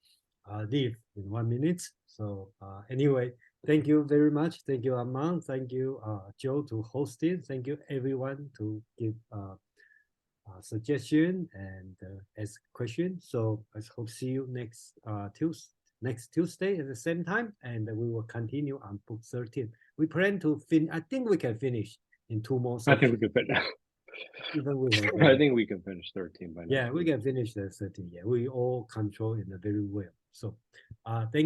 leave in 1 minute. So anyway, thank you very much. Thank you, Amon. Thank you, Joe, to host it. Thank you, everyone, to give suggestion and ask questions. So I hope see you next Tuesday at the same time, and we will continue on book 13. We plan to I think we can finish in 2 more sections. I think we can finish. Even with I think we can finish 13 by now. Yeah, we can finish the 13. Yeah, we all control it very well. So thank you.